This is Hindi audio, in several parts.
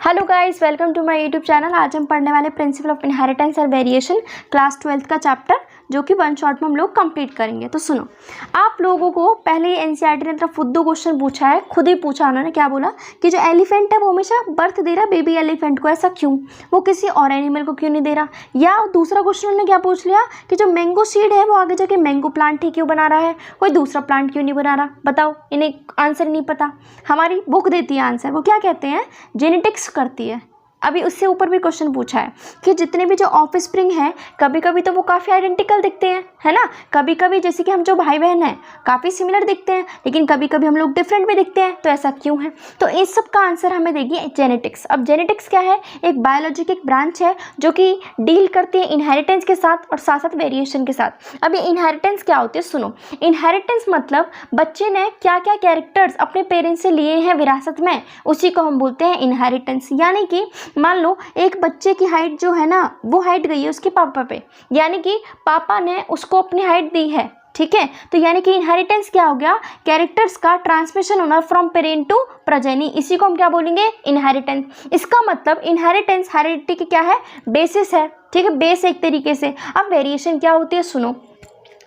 Hello guys, welcome to my YouTube channel. आज हम पढ़ने वाले प्रिंसिपल ऑफ इनहेरिटेंस और वेरिएशन क्लास 12th का चैप्टर, जो कि वन शॉट में हम लोग कंप्लीट करेंगे। तो सुनो, आप लोगों को पहले ही एनसीईआरटी ने तरफ फुद्दू क्वेश्चन पूछा है, खुद ही पूछा उन्होंने। क्या बोला कि जो एलिफेंट है वो हमेशा बर्थ दे रहा है बेबी एलिफेंट को, ऐसा क्यों? वो किसी और एनिमल को क्यों नहीं दे रहा? या दूसरा क्वेश्चन उन्होंने क्या पूछ लिया कि जो मैंगो सीड है वो आगे जाके मैंगो प्लांट ही क्यों बना रहा है, कोई दूसरा प्लांट क्यों नहीं बना रहा? बताओ, इन्हें आंसर नहीं पता। हमारी बुक देती है आंसर, वो क्या कहते हैं, जेनेटिक्स करती है। अभी उससे ऊपर भी क्वेश्चन पूछा है कि जितने भी जो ऑफस्प्रिंग हैं, कभी कभी तो वो काफ़ी आइडेंटिकल दिखते हैं, है ना। कभी कभी जैसे कि हम जो भाई बहन हैं काफ़ी सिमिलर दिखते हैं, लेकिन कभी कभी हम लोग डिफरेंट भी दिखते हैं, तो ऐसा क्यों है? तो इस सब का आंसर हमें देगी जेनेटिक्स। अब जेनेटिक्स क्या है? एक बायोलॉजी की एक ब्रांच है जो कि डील करती है इनहेरिटेंस के साथ और साथ साथ वेरिएशन के साथ। अब ये इनहेरिटेंस क्या होती है, सुनो। इनहेरिटेंस मतलब बच्चे ने क्या क्या कैरेक्टर्स अपने पेरेंट्स से लिए हैं विरासत में, उसी को हम बोलते हैं इनहेरिटेंस। यानी कि मान लो एक बच्चे की हाइट जो है ना, वो हाइट गई है उसके पापा पे, यानी कि पापा ने उसको अपनी हाइट दी है, ठीक है। तो यानी कि इनहेरिटेंस क्या हो गया? कैरेक्टर्स का ट्रांसमिशन होना फ्रॉम पेरेंट टू प्रोजेनी, इसी को हम क्या बोलेंगे? इनहेरिटेंस। इसका मतलब इनहेरिटेंस हेरिडिटी की क्या है? बेसिस है, ठीक है, बेस एक तरीके से। अब वेरिएशन क्या होती है, सुनो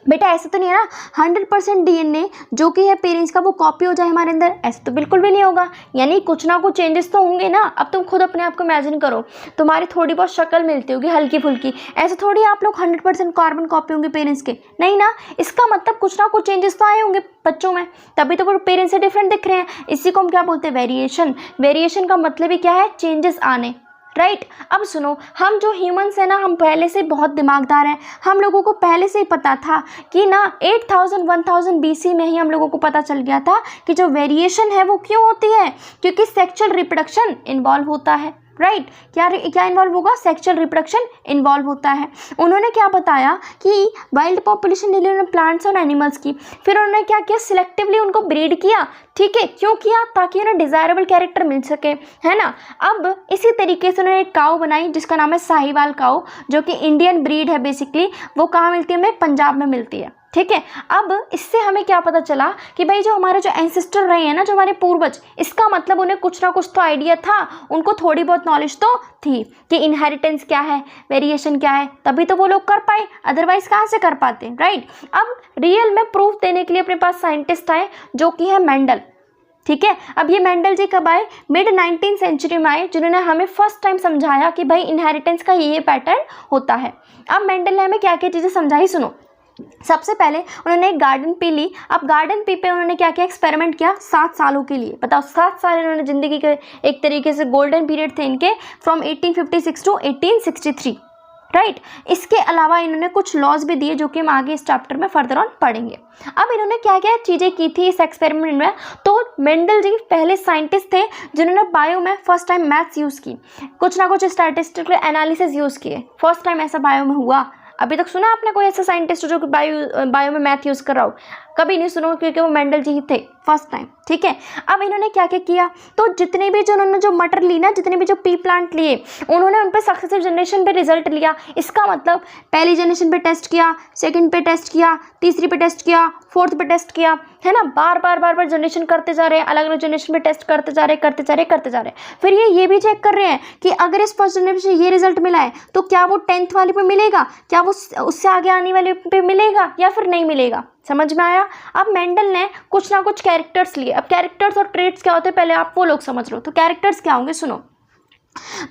बेटा। ऐसा तो नहीं है ना 100% डीएनए जो कि है पेरेंट्स का वो कॉपी हो जाए हमारे अंदर, ऐसा तो बिल्कुल भी नहीं होगा। यानी कुछ ना कुछ चेंजेस तो होंगे ना। अब तुम खुद अपने आप को इमेजिन करो, तुम्हारी थोड़ी बहुत शक्ल मिलती होगी हल्की फुल्की, ऐसे थोड़ी आप लोग 100% कार्बन कॉपी होंगे पेरेंट्स के, नहीं ना। इसका मतलब कुछ ना कुछ चेंजेस तो आए होंगे बच्चों में, तभी तो वो पेरेंट्स से डिफरेंट दिख रहे हैं। इसी को हम क्या बोलते हैं? वेरिएशन। वेरिएशन का मतलब ही क्या है? चेंजेस आने, राइट। अब सुनो, हम जो ह्यूमंस हैं ना, हम पहले से बहुत दिमागदार हैं। हम लोगों को पहले से ही पता था कि ना 1000 BC में ही हम लोगों को पता चल गया था कि जो वेरिएशन है वो क्यों होती है, क्योंकि सेक्सुअल रिप्रोडक्शन इन्वॉल्व होता है, राइट। क्या इन्वॉल्व होगा? सेक्सुअल रिप्रोडक्शन इन्वॉल्व होता है। उन्होंने क्या बताया कि वाइल्ड पॉपुलेशन ले ली उन्होंने प्लांट्स और एनिमल्स की, फिर उन्होंने क्या किया? सिलेक्टिवली उनको ब्रीड किया, ठीक है। क्यों किया? ताकि उन्हें डिजायरेबल कैरेक्टर मिल सके, है ना। अब इसी तरीके से उन्होंने एक काऊ बनाई जिसका नाम है साहिवाल काऊ, जो कि इंडियन ब्रीड है बेसिकली। वो कहाँ मिलती है? हमें पंजाब में मिलती है, ठीक है। अब इससे हमें क्या पता चला कि भाई जो हमारे जो एंसेस्टर रहे हैं ना, जो हमारे पूर्वज, इसका मतलब उन्हें कुछ ना कुछ तो आइडिया था, उनको थोड़ी बहुत नॉलेज तो थी कि इनहेरिटेंस क्या है, वेरिएशन क्या है, तभी तो वो लोग कर पाए, अदरवाइज कहाँ से कर पाते, राइट। अब रियल में प्रूफ देने के लिए अपने पास साइंटिस्ट आए जो कि है मेंडल, ठीक है। अब ये मेंडल जी कब आए? मिड 19th सेंचुरी में आए, जिन्होंने हमें फर्स्ट टाइम समझाया कि भाई इनहेरिटेंस का ये पैटर्न होता है। अब मेंडल ने हमें क्या क्या चीज़ें समझाई, सुनो। सबसे पहले उन्होंने एक गार्डन पी ली। अब गार्डन पी पे उन्होंने क्या किया? एक्सपेरिमेंट किया 7 सालों के लिए। बताओ, 7 साल इन्होंने ज़िंदगी के एक तरीके से गोल्डन पीरियड थे इनके, फ्रॉम 1856 टू 1863, राइट। इसके अलावा इन्होंने कुछ लॉज भी दिए जो कि हम आगे इस चैप्टर में फर्दर ऑन पढ़ेंगे। अब इन्होंने क्या क्या चीज़ें की थी इस एक्सपेरिमेंट में? तो मेंडल जी पहले साइंटिस्ट थे जिन्होंने बायो में फर्स्ट टाइम मैथ्स यूज़ की, कुछ ना कुछ स्टैटिस्टिकल एनालिसिस यूज़ किए। फर्स्ट टाइम ऐसा बायो में हुआ। अभी तक सुना आपने कोई ऐसा साइंटिस्ट जो कि बायो में मैथ यूज़ कर रहा हो? कभी नहीं सुनो, क्योंकि वो मेंडल जी ही थे फर्स्ट टाइम, ठीक है। अब इन्होंने क्या क्या किया? तो जितने भी जो उन्होंने जो मटर ली ना, जितने भी जो पी प्लांट लिए, उन्होंने उन पर सक्सेसिव जनरेशन पे रिजल्ट लिया। इसका मतलब पहली जनरेशन पे टेस्ट किया, सेकंड पे टेस्ट किया, तीसरी पे टेस्ट किया, फोर्थ पे टेस्ट किया, है ना। बार बार जनरेशन करते जा रहे हैं, अलग अलग जनरेशन पे टेस्ट करते जा रहे हैं। फिर ये भी चेक कर रहे हैं कि अगर इस फर्स्ट जनरेशन ये रिजल्ट मिला है तो क्या वो 10th वाले पे मिलेगा, क्या वो उससे आगे आने वाले पे मिलेगा या फिर नहीं मिलेगा। समझ में आया? अब मेंडल ने कुछ ना कुछ कैरेक्टर्स लिए। अब कैरेक्टर्स और ट्रेट्स क्या होते हैं पहले आप वो लोग समझ लो। तो कैरेक्टर्स क्या होंगे, सुनो।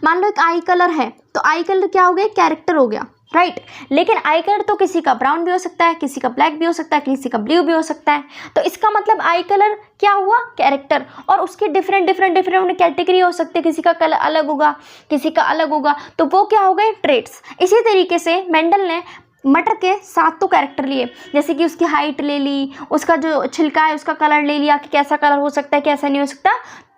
मान लो एक आई कलर है, तो आई कलर क्या हो गया? कैरेक्टर हो गया, राइट। लेकिन आई कलर तो किसी का ब्राउन भी हो सकता है, किसी का ब्लैक भी हो सकता है, किसी का ब्लू भी हो सकता है। तो इसका मतलब आई कलर क्या हुआ? कैरेक्टर। और उसकी डिफरेंट कैटेगरी हो सकती है, किसी का कलर अलग होगा, किसी का अलग होगा, तो वो क्या हो गए? ट्रेट्स। इसी तरीके से मेंडल ने मटर के 7 तो कैरेक्टर लिए, जैसे कि उसकी हाइट ले ली, उसका जो छिलका है उसका कलर ले लिया कि कैसा कलर हो सकता है, कैसा नहीं हो सकता।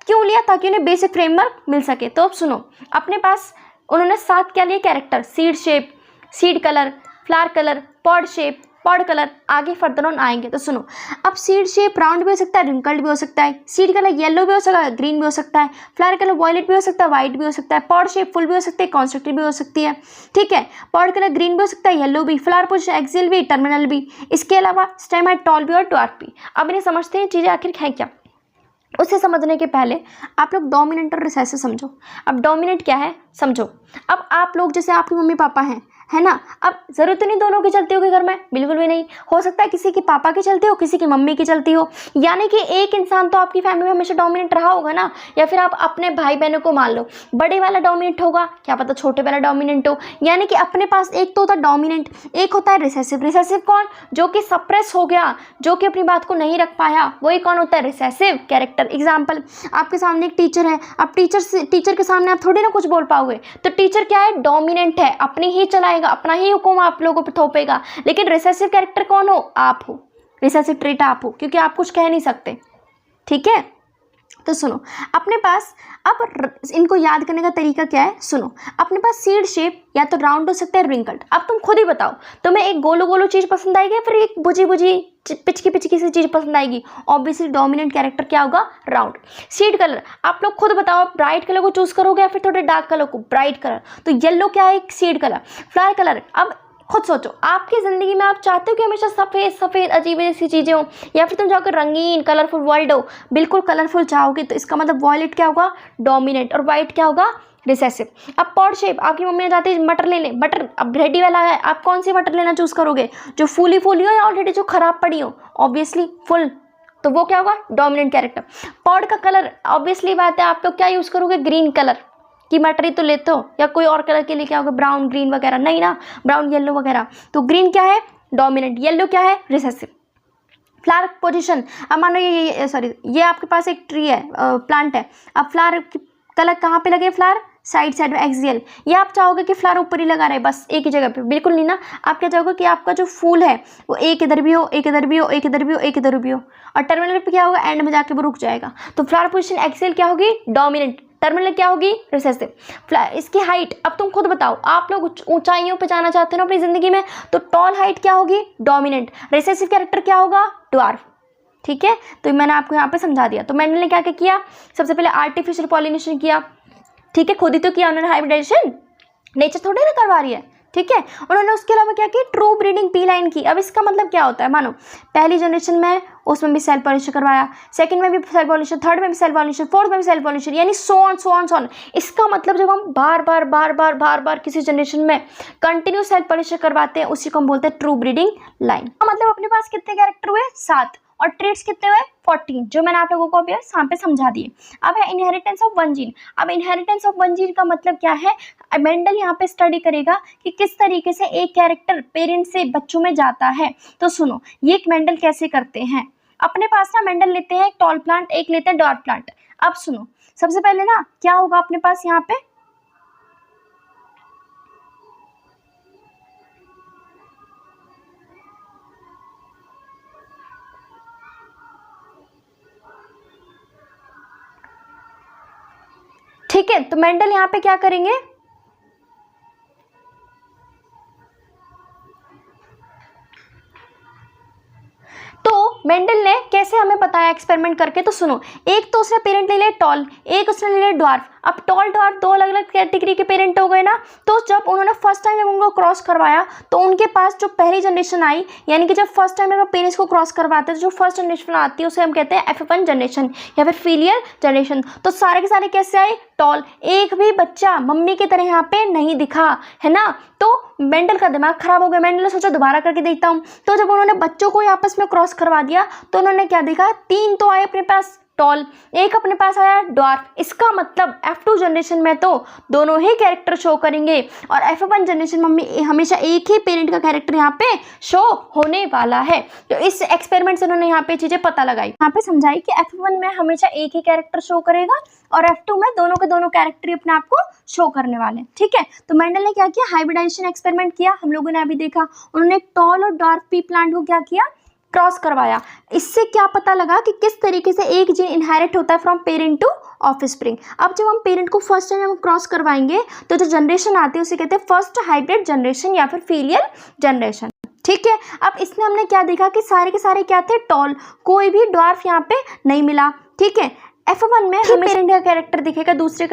क्यों लिया? ताकि उन्हें बेसिक फ्रेमवर्क मिल सके। तो अब सुनो, अपने पास उन्होंने 7 क्या लिए character? Seed shape, seed colour, flower colour, pod shape, pod colour, आगे फर्दर ऑन आएंगे। तो सुनो, अब सीड शेप राउंड भी हो सकता है, रिंकल्ड भी हो सकता है, सीड कलर येलो भी हो सकता है, ग्रीन भी हो सकता है, फ्लावर कलर वॉयलेट भी हो सकता है, वाइट भी हो सकता है, पॉड शेप फुल भी हो सकती है, कॉन्स्ट्रक्टिव भी हो सकती है, ठीक है। पॉड कलर ग्रीन भी हो सकता है, येलो भी, फ्लावर पोजीशन एक्सियल भी, टर्मिनल भी, इसके अलावा स्टेम है टॉल भी और ड्वार्फ भी। अब इन्हें समझते हैं चीज़ें आखिर है क्या। उसे समझने के पहले आप लोग डोमिनेंट और रिसेसिव समझो। अब डोमिनेंट क्या है समझो। अब आप लोग जैसे आपके मम्मी पापा हैं, है ना, अब ज़रूरत तो नहीं दोनों की चलती होगी घर में, बिल्कुल भी नहीं। हो सकता है किसी के पापा की चलती हो, किसी की मम्मी की चलती हो, यानी कि एक इंसान तो आपकी फैमिली में हमेशा डोमिनेंट रहा होगा ना। या फिर आप अपने भाई बहनों को मान लो, बड़े वाला डोमिनेंट होगा, क्या पता छोटे वाला डोमिनेंट हो। यानी कि अपने पास एक तो होता है डोमिनेंट, एक होता है रिसेसिव। रिसेसिव कौन? जो कि सप्रेस हो गया, जो कि अपनी बात को नहीं रख पाया, वही कौन होता है? Recessive character. एग्जाम्पल, आपके सामने एक टीचर है, अब टीचर के सामने आप थोड़ी ना कुछ बोल पाओगे, तो टीचर क्या है? डोमिनेंट है, अपनी ही चलाएगा, अपना ही हुक्म आप लोगों पर थोपेगा। लेकिन रिसेसिव कैरेक्टर कौन हो? आप हो, रिसेसिव ट्रेट आप हो, क्योंकि आप कुछ कह नहीं सकते। ठीक है, तो सुनो, अपने पास अब इनको याद करने का तरीका क्या है? सुनो, अपने पास सीड शेप या तो राउंड हो सकता है, रिंकल्ड। अब तुम खुद ही बताओ, तुम्हें एक गोलो गोलो चीज पसंद आएगी या फिर एक बुझी बुझी पिचकी सी चीज पसंद आएगी? ऑब्वियसली डोमिनेंट कैरेक्टर क्या होगा? राउंड। सीड कलर, आप लोग खुद बताओ, ब्राइट कलर को चूज करोगे या फिर थोड़े डार्क कलर को? Bright colour. तो येलो क्या है? एक सीड कलर। फ्लावर कलर, अब खुद सोचो, आपकी ज़िंदगी में आप चाहते हो कि हमेशा सफ़ेद सफ़ेद अजीब सी चीज़ें हो, या फिर तुम चाहोगे रंगीन कलरफुल वर्ल्ड हो? बिल्कुल कलरफुल चाहोगे, तो इसका मतलब वॉयलेट क्या होगा? डोमिनेंट। और वाइट क्या होगा? रिसेसिव। अब पॉट शेप, आपकी मम्मी चाहती है मटर ले लें, मटर अब रेडी वाला है, आप कौन सी मटर लेना चूज़ करोगे? जो फूली फूली हो या ऑलरेडी जो खराब पड़ी हो? ऑब्वियसली फुल, तो वो क्या होगा? Dominant character. पॉट का कलर, ऑब्वियसली बात है, आप लोग क्या यूज़ करोगे? ग्रीन कलर की मटर ही तो लेते हो, या कोई और कलर के लिए क्या होगा? ब्राउन ग्रीन वगैरह नहीं ना, ब्राउन येलो वगैरह। तो ग्रीन क्या है? डोमिनेंट। येलो क्या है? रिसेसिव। फ्लावर पोजीशन, अब मानो ये आपके पास एक ट्री है, प्लांट है, अब फ्लावर कलर कहाँ पे लगे? फ्लावर साइड साइड में, एक्सियल। ये आप चाहोगे कि फ्लावर ऊपर ही लगा रहे बस एक ही जगह पे? बिल्कुल नहीं ना, आप क्या चाहोगे कि आपका जो फूल है वो एक इधर भी हो, एक इधर भी हो, एक इधर भी हो, एक इधर भी हो, और टर्मिनल पे क्या होगा? एंड में जाके वो रुक जाएगा। तो फ्लावर पोजीशन एक्सियल क्या होगी? डोमिनेंट। टर्मिनल क्या होगी? रिसेसिव। इसकी हाइट, अब तुम खुद बताओ, आप लोग ऊंचाइयों पे जाना चाहते हो ना अपनी जिंदगी में, तो टॉल हाइट क्या होगी? डोमिनेंट। रिसेसिव कैरेक्टर क्या होगा? ड्वार्फ। ठीक है, तो मैंने आपको यहाँ पे समझा दिया। तो मेंडल ने क्या क्या किया? सबसे पहले आर्टिफिशियल पॉलिनेशन किया, ठीक है, खुद ही तो किया उन्होंने, हाइब्रिडाइजेशन नेचर थोड़ी ना करवा रही है। ठीक है, उन्होंने उसके अलावा क्या किया? ट्रू ब्रीडिंग पी लाइन की। अब इसका मतलब क्या होता है? मानो पहली जनरेशन में उसमें भी सेल्फ पॉलिनेशन करवाया, सेकंड में भी सेल्फ पॉलिनेशन, थर्ड में भी सेल्फ पॉलिनेशन, फोर्थ में भी सेल्फ पॉलिनेशन, यानी सो ऑन। इसका मतलब जब हम बार बार किसी जनरेशन में कंटिन्यू सेल्फ पॉलिनेशन करवाते हैं, उसी को हम बोलते हैं ट्रू ब्रीडिंग लाइन। मतलब अपने पास कितने कैरेक्टर हुए? 7, और ट्रेड्स कितने हुए? 14, जो मैंने आप लोगों को अभी यहाँ पे समझा दिए। अब है इनहेरिटेंस ऑफ वन जीन। अब इनहेरिटेंस ऑफ वन जीन का मतलब क्या है? मेंडल यहाँ पे स्टडी करेगा कि किस तरीके से एक कैरेक्टर पेरेंट से बच्चों में जाता है। तो सुनो, ये मेंडल कैसे करते हैं। अपने पास ना मेंडल लेते हैं एक टॉल प्लांट, एक लेते हैं डॉट प्लांट। अब सुनो, सबसे पहले ना क्या होगा अपने पास यहाँ पे? ठीक है, तो मेंडल यहाँ पे क्या करेंगे? तो मेंडल ने कैसे हमें बताया एक्सपेरिमेंट करके? तो सुनो, एक तो उसने पेरेंट ले लिया टॉल, एक उसने ले लिया ड्वार्फ। अब टॉल ड्वार्फ दो अलग अलग कैटेगरी के पेरेंट हो गए ना। तो जब उन्होंने फर्स्ट टाइम जब उनको क्रॉस करवाया, तो उनके पास जो पहली जनरेशन आई, यानी कि जब फर्स्ट टाइम जब पेरेंट्स को क्रॉस करवाते हैं, तो जो फर्स्ट जनरेशन आती है उसे हम कहते हैं F1 जनरेशन या फिर फिलियल जनरेशन। तो सारे के सारे कैसे आए? टॉल। एक भी बच्चा मम्मी की तरह यहाँ पे नहीं दिखा, है ना। तो मेंडल का दिमाग खराब हो गया, मेंडल ने सोचा दोबारा करके देखता हूँ। तो जब उन्होंने बच्चों को आपस में क्रॉस करवा दिया, तो उन्होंने क्या देखा? 3 तो आए अपने पास टॉल, एक अपने पास आया ड्वार्फ। इसका मतलब F2 जनरेशन में तो दोनों ही कैरेक्टर शो करेंगे, और F1 जनरेशन में हमेशा एक ही पेरेंट का कैरेक्टर यहाँ पे शो होने वाला है। तो इस एक्सपेरिमेंट से उन्होंने यहाँ पे चीजें पता लगाई, यहाँ पे समझाई कि F1 में हमेशा एक ही कैरेक्टर शो करेगा, और F2 में दोनों के दोनों कैरेक्टर अपने आप को शो करने वाले। ठीक है, तो मेंडल ने क्या किया? हाइब्रिडाइजेशन एक्सपेरिमेंट किया, हम लोगों ने अभी देखा। उन्होंने टॉल और ड्वार्फ पी प्लांट को क्या किया? क्रॉस करवाया। इससे क्या पता लगा कि किस तरीके से एक जीन इनहेरिट होता है फ्रॉम पेरेंट टू ऑफस्प्रिंग। अब जब हम पेरेंट को फर्स्ट टाइम हम क्रॉस करवाएंगे, तो जो जनरेशन आती है उसे कहते हैं फर्स्ट हाइब्रिड जनरेशन या फिर फिलियल जनरेशन। ठीक है, अब इसमें हमने क्या देखा कि सारे के सारे क्या थे? टॉल, कोई भी ड्वार्फ यहाँ पे नहीं मिला। ठीक है, F1 में हमें पेरेंट का कैरेक्टर दिखेगा, दूसरे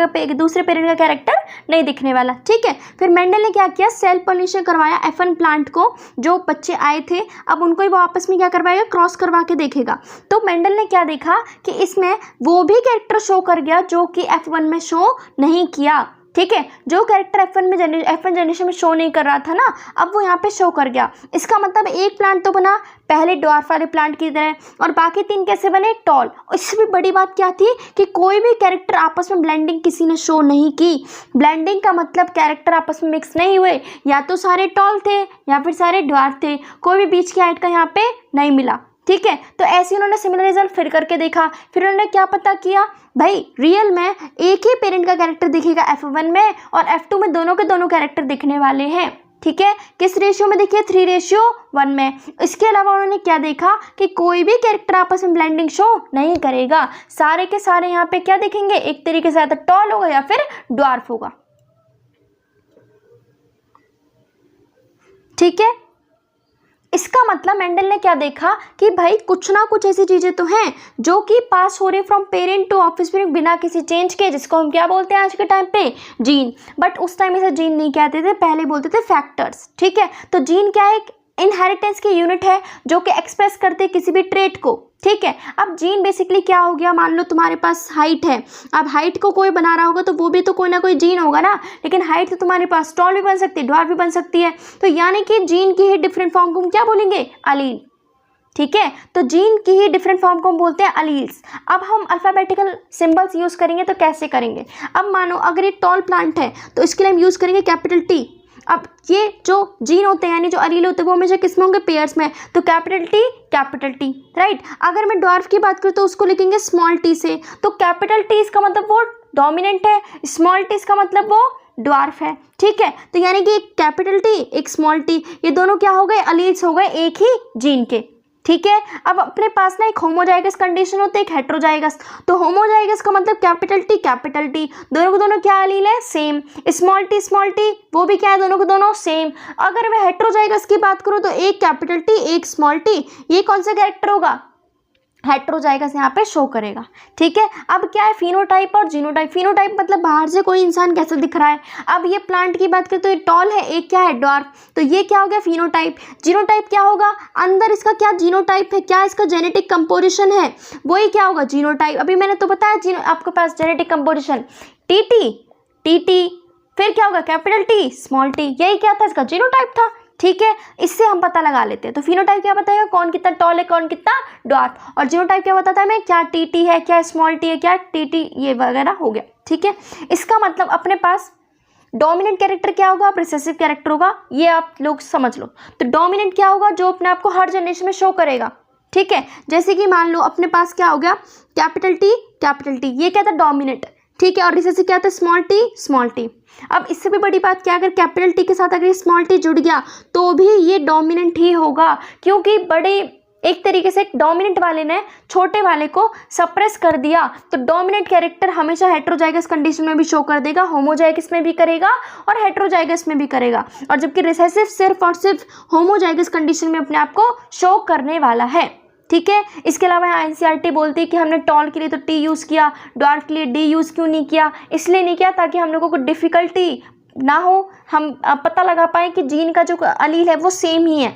पेरेंट का कैरेक्टर नहीं दिखने वाला। ठीक है, फिर मेंडल ने क्या किया, सेल्फ पॉलिनेशन करवाया F1 प्लांट को, जो बच्चे आए थे अब उनको ही वो आपस में क्या करवाएगा, क्रॉस करवा के देखेगा। तो मेंडल ने क्या देखा कि इसमें वो भी कैरेक्टर शो कर गया जो कि F1 में शो नहीं किया। ठीक है, जो कैरेक्टर F1 जनरेशन में शो नहीं कर रहा था ना, अब वो यहाँ पे शो कर गया। इसका मतलब एक प्लांट तो बना पहले ड्वार्फ वाले प्लांट की तरह, और बाकी 3 कैसे बने, टॉल। इससे भी बड़ी बात क्या थी कि कोई भी कैरेक्टर आपस में ब्लेंडिंग किसी ने शो नहीं की। ब्लेंडिंग का मतलब कैरेक्टर आपस में मिक्स नहीं हुए, या तो सारे टॉल थे या फिर सारे ड्वार्फ थे, कोई भी बीच की हाइट का यहाँ पे नहीं मिला। ठीक है, तो ऐसे उन्होंने सिमिलर रिजल्ट फिर करके देखा। फिर उन्होंने क्या पता किया, भाई रियल में एक ही पेरेंट का कैरेक्टर दिखेगा F1 में, और F2 में दोनों के दोनों कैरेक्टर दिखने वाले हैं। ठीक है, किस रेशियो में देखिए, 3:1 में। इसके अलावा उन्होंने क्या देखा कि कोई भी कैरेक्टर आपस में ब्लेंडिंग शो नहीं करेगा, सारे के सारे यहाँ पे क्या दिखेंगे, एक तरीके से या तो टॉल होगा या फिर ड्वार्फ होगा। ठीक है, इसका मतलब मेंडल ने क्या देखा कि भाई कुछ ना कुछ ऐसी चीजें तो हैं जो कि पास हो रही फ्रॉम पेरेंट टू ऑफस्प्रिंग बिना किसी चेंज के, जिसको हम क्या बोलते हैं आज के टाइम पे, जीन। बट उस टाइम इसे जीन नहीं कहते थे, पहले बोलते थे फैक्टर्स। ठीक है, तो जीन क्या है, इनहेरिटेंस की यूनिट है जो कि एक्सप्रेस करते हैं किसी भी ट्रेट को। ठीक है, अब जीन बेसिकली क्या हो गया, मान लो तुम्हारे पास हाइट है, अब हाइट को कोई बना रहा होगा तो वो भी तो कोई ना कोई जीन होगा ना, लेकिन हाइट तो तुम्हारे पास टॉल भी बन सकती है, ड्वार्फ भी बन सकती है, तो यानी कि जीन की ही डिफरेंट फॉर्म को हम क्या बोलेंगे, अलील। ठीक है, तो जीन की ही डिफरेंट फॉर्म को हम बोलते हैं अलील्स। अब हम अल्फाबेटिकल सिंबल्स यूज करेंगे तो कैसे करेंगे, अब मानो अगर ये टॉल प्लांट है तो इसके लिए हम यूज करेंगे कैपिटल T। अब ये जो जीन होते हैं यानी जो अलील होते हैं वो हमेशा किस में होंगे, पेयर्स में, तो कैपिटल T, राइट। अगर मैं ड्वार्फ की बात करूँ तो उसको लिखेंगे स्मॉल t से, तो कैपिटल T इसका मतलब वो डोमिनेंट है, स्मॉल t इसका मतलब वो ड्वार्फ है। ठीक है, तो यानी कि एक कैपिटल T एक स्मॉल t, ये दोनों क्या हो गए, अलील्स हो गए एक ही जीन के। ठीक है, अब अपने पास ना एक होमोजाइगस कंडीशन होती है, एक हेट्रोजाइगस। तो होमोजाइगस का मतलब कैपिटल T, दोनों को दोनों क्या अलील है, सेम। स्मॉल t वो भी क्या है, दोनों को दोनों सेम। अगर मैं हेट्रोजाइगस की बात करूं तो एक कैपिटल T एक स्मॉल t, ये कौन सा कैरेक्टर होगा, हेट्रोजाइगस यहाँ पे शो करेगा। ठीक है, अब क्या है, फिनोटाइप और जीनोटाइप। फिनोटाइप मतलब बाहर से कोई इंसान कैसा दिख रहा है। अब ये प्लांट की बात करें तो ये टॉल है, एक क्या है, ड्वार्फ, तो ये क्या हो गया, फिनोटाइप। जीनोटाइप क्या होगा, अंदर इसका क्या जीनोटाइप है, क्या इसका जेनेटिक कंपोजिशन है, वही क्या होगा, जीनोटाइप। अभी मैंने तो बताया आपके पास जेनेटिक कंपोजिशन टी, फिर क्या होगा, कैपिटल T स्मॉल t, यही क्या था, इसका जीनोटाइप था। ठीक है, इससे हम पता लगा लेते हैं। तो फिनोटाइप क्या बताएगा, कौन कितना टॉल है, कौन कितना ड्वार्फ, और जीनोटाइप क्या बताता है हमें, क्या टी है, क्या स्मॉल t है, क्या टी ये वगैरह हो गया। ठीक है, इसका मतलब अपने पास डोमिनेंट कैरेक्टर क्या होगा, रिसेसिव कैरेक्टर होगा, ये आप लोग समझ लो। तो डोमिनेंट क्या होगा, जो अपने आप को हर जनरेशन में शो करेगा। ठीक है, जैसे कि मान लो अपने पास क्या हो गया, कैपिटल T ये क्या था, डोमिनेंट। ठीक है, और रिसेसिव क्या था, स्मॉल t। अब इससे भी बड़ी बात क्या, अगर कैपिटल T के साथ अगर स्मॉल t जुड़ गया तो भी ये डोमिनेंट ही होगा, क्योंकि बड़े एक तरीके से डोमिनेंट वाले ने छोटे वाले को सप्रेस कर दिया। तो डोमिनेंट कैरेक्टर हमेशा हेट्रोजाइगस कंडीशन में भी शो कर देगा, होमोजाइगस में भी करेगा और हेट्रोजाइगस में भी करेगा, और जबकि रिसेसिव सिर्फ और सिर्फ होमोजाइगस कंडीशन में अपने आप को शो करने वाला है। ठीक है, इसके अलावा यहाँ एनसीईआरटी बोलती है कि हमने टॉल के लिए तो T यूज़ किया, ड्वार्फ के लिए D यूज़ क्यों नहीं किया, इसलिए नहीं किया ताकि हम लोगों को डिफ़िकल्टी ना हो, हम पता लगा पाएँ कि जीन का जो अलील है वो सेम ही है।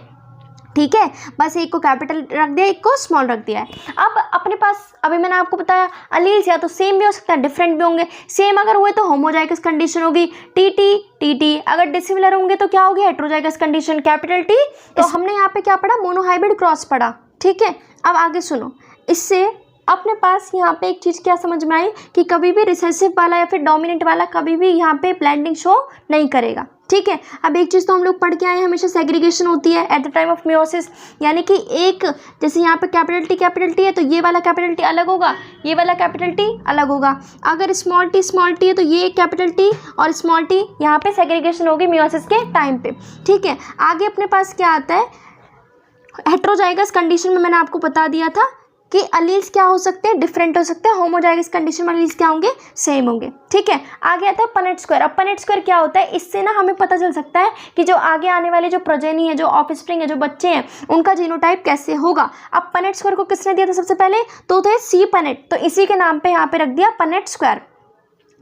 ठीक है, बस एक को कैपिटल रख दिया, एक को स्मॉल रख दिया है। अब अपने पास अभी मैंने आपको बताया अलील्स या तो सेम भी हो सकता है, डिफरेंट भी होंगे। सेम अगर हुए तो होमोजाइगस कंडीशन होगी टी, अगर डिसिमिलर होंगे तो क्या होगी, हेट्रोजाइगस कंडीशन कैपिटल T। तो हमने यहाँ पे क्या पढ़ा, मोनोहाइब्रिड क्रॉस पढ़ा। ठीक है, अब आगे सुनो, इससे अपने पास यहाँ पे एक चीज़ क्या समझ में आई कि कभी भी रिसेसिव वाला या फिर डोमिनेंट वाला कभी भी यहाँ पे ब्लेंडिंग शो नहीं करेगा। ठीक है, अब एक चीज़ तो हम लोग पढ़ के आए हैं, हमेशा सेग्रीगेशन होती है at the time of meiosis, यानी कि एक जैसे यहाँ पे कैपिटल T है तो ये वाला कैपिटल T अलग होगा, ये वाला कैपिटल T अलग होगा। अगर स्मॉल t है तो ये कैपिटल T और स्मॉल t यहाँ पे सेग्रीगेशन होगी मियोसिस के टाइम पे। ठीक है, आगे अपने पास क्या आता है, हेट्रोजाइगस कंडीशन में मैंने आपको बता दिया था कि अलील्स क्या हो सकते हैं, डिफरेंट हो सकते हैं, होमोजाइगस कंडीशन में अलील्स क्या होंगे, सेम होंगे। ठीक है, आगे आता है पनेट स्क्वायर। अब पनेट स्क्वायर क्या होता है, इससे ना हमें पता चल सकता है कि जो आगे आने वाले जो प्रोजेनी है, जो ऑफस्प्रिंग है, जो बच्चे हैं, उनका जीनोटाइप कैसे होगा। अब पनेट स्क्वायर को किसने दिया था सबसे पहले, तो थे सी पनेट, तो इसी के नाम पे यहाँ पे रख दिया पनेट स्क्वायर।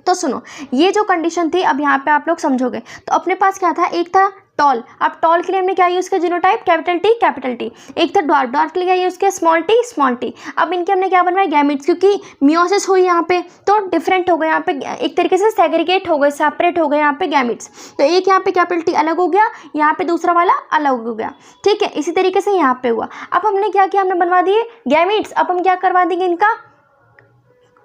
तो सुनो, ये जो कंडीशन थी अब यहाँ पे आप लोग समझोगे। तो अपने पास क्या था, एक था टॉल। अब टॉल के लिए हमने क्या यूज़ किया, genotype capital T capital T. एक था डॉर्फ, डॉर्फ के लिए क्या यूज़ किया, स्मॉल टी स्मॉल टी। अब इनके हमने क्या बनवाया, गैमेट्स, क्योंकि मियोसिस हुई यहाँ पे तो डिफरेंट हो गए, यहाँ पे एक तरीके से सेग्रीगेट हो गए, सेपरेट हो गए यहाँ पे गैमेट्स। तो एक यहाँ पे कैपिटल टी अलग हो गया, यहाँ पे दूसरा वाला अलग हो गया। ठीक है, इसी तरीके से यहाँ पे हुआ। अब हमने क्या किया, हमने बनवा दिए गैमेट्स। अब हम क्या करवा देंगे, इनका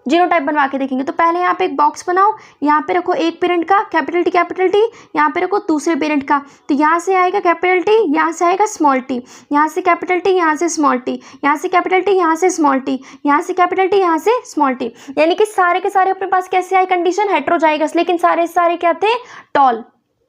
जीनोटाइप बनवा के देखेंगे। तो पहले यहाँ पे एक बॉक्स बनाओ, यहाँ पे रखो एक पेरेंट का कैपिटल टी, यहाँ पे रखो दूसरे पेरेंट का। तो यहाँ से आएगा कैपिटल टी, यहाँ से आएगा स्मॉल टी, यहाँ से कैपिटल टी, यहाँ से स्मॉल टी, यहाँ से कैपिटल टी, यहाँ से स्मॉल टी, यहाँ से कैपिटल टी, यहाँ से स्मॉल टी। यानी कि सारे के सारे अपने पास कैसे आए, कंडीशन हेटेरोजाइगस, लेकिन सारे सारे क्या थे, टॉल,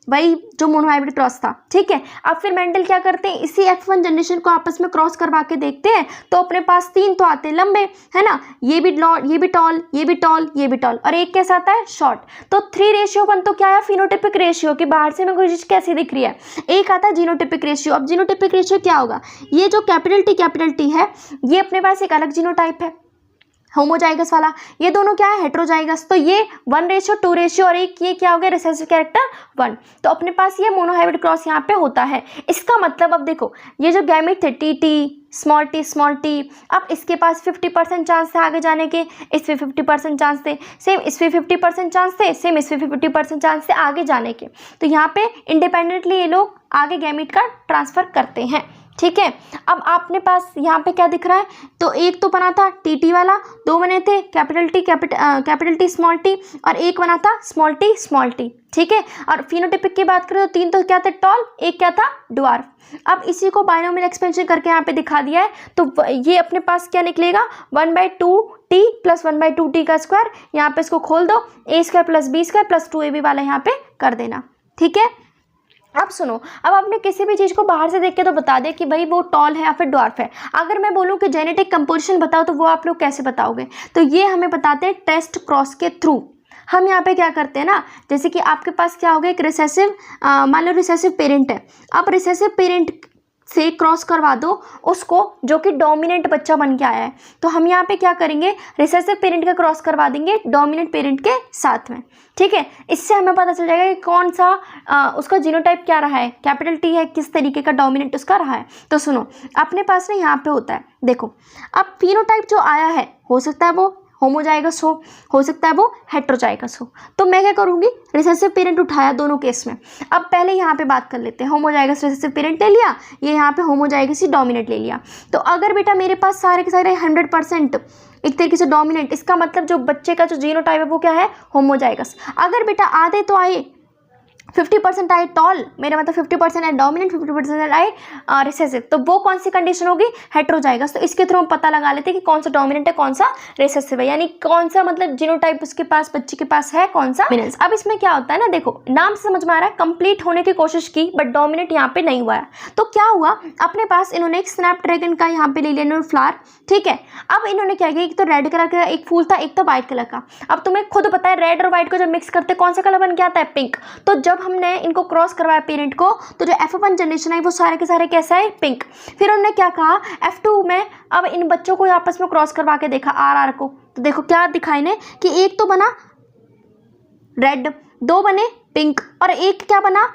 वही जो मोनोहाइब्रिड क्रॉस था। ठीक है, अब फिर मेंडल क्या करते हैं, इसी F1 जनरेशन को आपस में क्रॉस करवा के देखते हैं। तो अपने पास 3 तो आते हैं लंबे, है ना, ये भी टॉल, ये भी टॉल, ये भी टॉल, ये भी टॉल, और एक कैसा आता है, शॉर्ट। तो 3:1 तो क्या है, फिनोटिपिक रेशियो, कि बाहर से में कोई चीज़ कैसी दिख रही है। एक आता है जीनोटिपिक रेशियो। अब जीनोटिपिक रेशियो क्या होगा, ये जो कैपिटल टी है, ये अपने पास एक अलग जीनोटाइप है होमोजाइगस वाला, ये दोनों क्या है, हेटेरोजाइगस। तो ये 1:2 और एक ये क्या हो गया, रिसेसिव कैरेक्टर 1। तो अपने पास ये मोनोहाइब्रिड क्रॉस यहाँ पे होता है। इसका मतलब अब देखो, ये जो गैमेट थे टी स्मॉल टी, अब इसके पास 50% चांस थे आगे जाने के, इसमें 50% चांस थे, सेम इसमें 50% चांस थे, सेम इसमें 50% चांस थे आगे जाने के। तो यहाँ पे इंडिपेंडेंटली ये लोग आगे गैमेट का ट्रांसफर करते हैं। ठीक है, अब आपने पास यहाँ पे क्या दिख रहा है, तो एक तो बना था टी वाला, 2 बने थे कैपिटल टी स्मॉल टी, और एक बना था स्मॉल टी। ठीक है, और फिनोटिपिक की बात करें तो 3 तो क्या थे, टॉल, एक क्या था, ड्वार्फ। अब इसी को बायनोमियल एक्सपेंशन करके यहाँ पे दिखा दिया है। तो ये अपने पास क्या निकलेगा, 1/2t + 1/2t का स्क्वायर। यहाँ पे इसको खोल दो, a² + b² + 2ab वाला यहाँ पे कर देना। ठीक है, अब सुनो, अब आपने किसी भी चीज़ को बाहर से देख के तो बता दिया कि भाई वो टॉल है या फिर ड्वार्फ है। अगर मैं बोलूँ कि जेनेटिक कंपोजिशन बताओ, तो वो आप लोग कैसे बताओगे, तो ये हमें बताते हैं टेस्ट क्रॉस के थ्रू। हम यहाँ पे क्या करते हैं ना, जैसे कि आपके पास क्या हो गया, एक रिसेसिव, मान लो रिसेसिव पेरेंट है। अब रिसेसिव पेरेंट से क्रॉस करवा दो उसको जो कि डोमिनेंट बच्चा बन के आया है। तो हम यहाँ पे क्या करेंगे, रिसेसिव पेरेंट का क्रॉस करवा देंगे डोमिनेंट पेरेंट के साथ में। ठीक है, इससे हमें पता चल जाएगा कि कौन सा उसका जीनोटाइप क्या रहा है, कैपिटल टी है, किस तरीके का डोमिनेंट उसका रहा है। तो सुनो, अपने पास ना यहाँ पे होता है, देखो अब फिनोटाइप जो आया है, हो सकता है वो होमोजाइगस हो सकता है वो हेटेरोजाइगस हो। तो मैं क्या करूँगी, रिसेसिव पेरेंट उठाया दोनों केस में। अब पहले यहाँ पे बात कर लेते हैं, होमोजाइगस रिसेसिव पेरेंट ले लिया, ये यहाँ पे होमोजाइगस ही डोमिनेंट ले लिया। तो अगर बेटा मेरे पास सारे के सारे 100% एक तरीके से डोमिनेंट, इसका मतलब जो बच्चे का जो जीनोटाइप है वो क्या है, होमोजाइगस। अगर बेटा आधे तो आए, 50% आए टॉल, मेरा मतलब 50% आए डोमिनेंट, 50% आए रिसेसिव, तो वो कौन सी कंडीशन होगी, हेटेरोजाइगस। तो इसके थ्रू हम पता लगा लेते हैं कि कौन सा डोमिनेंट है, कौन सा रिसेसिव है, यानी कौन सा मतलब जीनोटाइप उसके पास, बच्चे के पास है, कौन सा डोमिनेंस। अब इसमें क्या होता है ना, देखो नाम से समझ में आ रहा है, कंप्लीट होने की कोशिश की बट डोमिनेंट यहाँ पे नहीं हुआ है। तो क्या हुआ, अपने पास इन्होंने एक स्नैपड्रैगन का यहाँ पे ले लिया इन्होंने फ्लावर। ठीक है, अब इन्होंने क्या किया, एक तो रेड कलर का एक फूल था, एक तो व्हाइट कलर का। अब तुम्हें खुद पता है रेड और व्हाइट को जब मिक्स करते कौन सा कलर बन के आता है, पिंक। तो जब हमने इनको क्रॉस करवाया पेरेंट को, तो जो F1 जनरेशन है वो सारे के सारे कैसा है, पिंक। फिर उन्होंने क्या कहा, F2 में अब इन बच्चों को आपस में क्रॉस करवा के देखा RR को, तो देखो क्या दिखाई ने कि एक तो बना रेड, 2 बने पिंक, और एक क्या बना,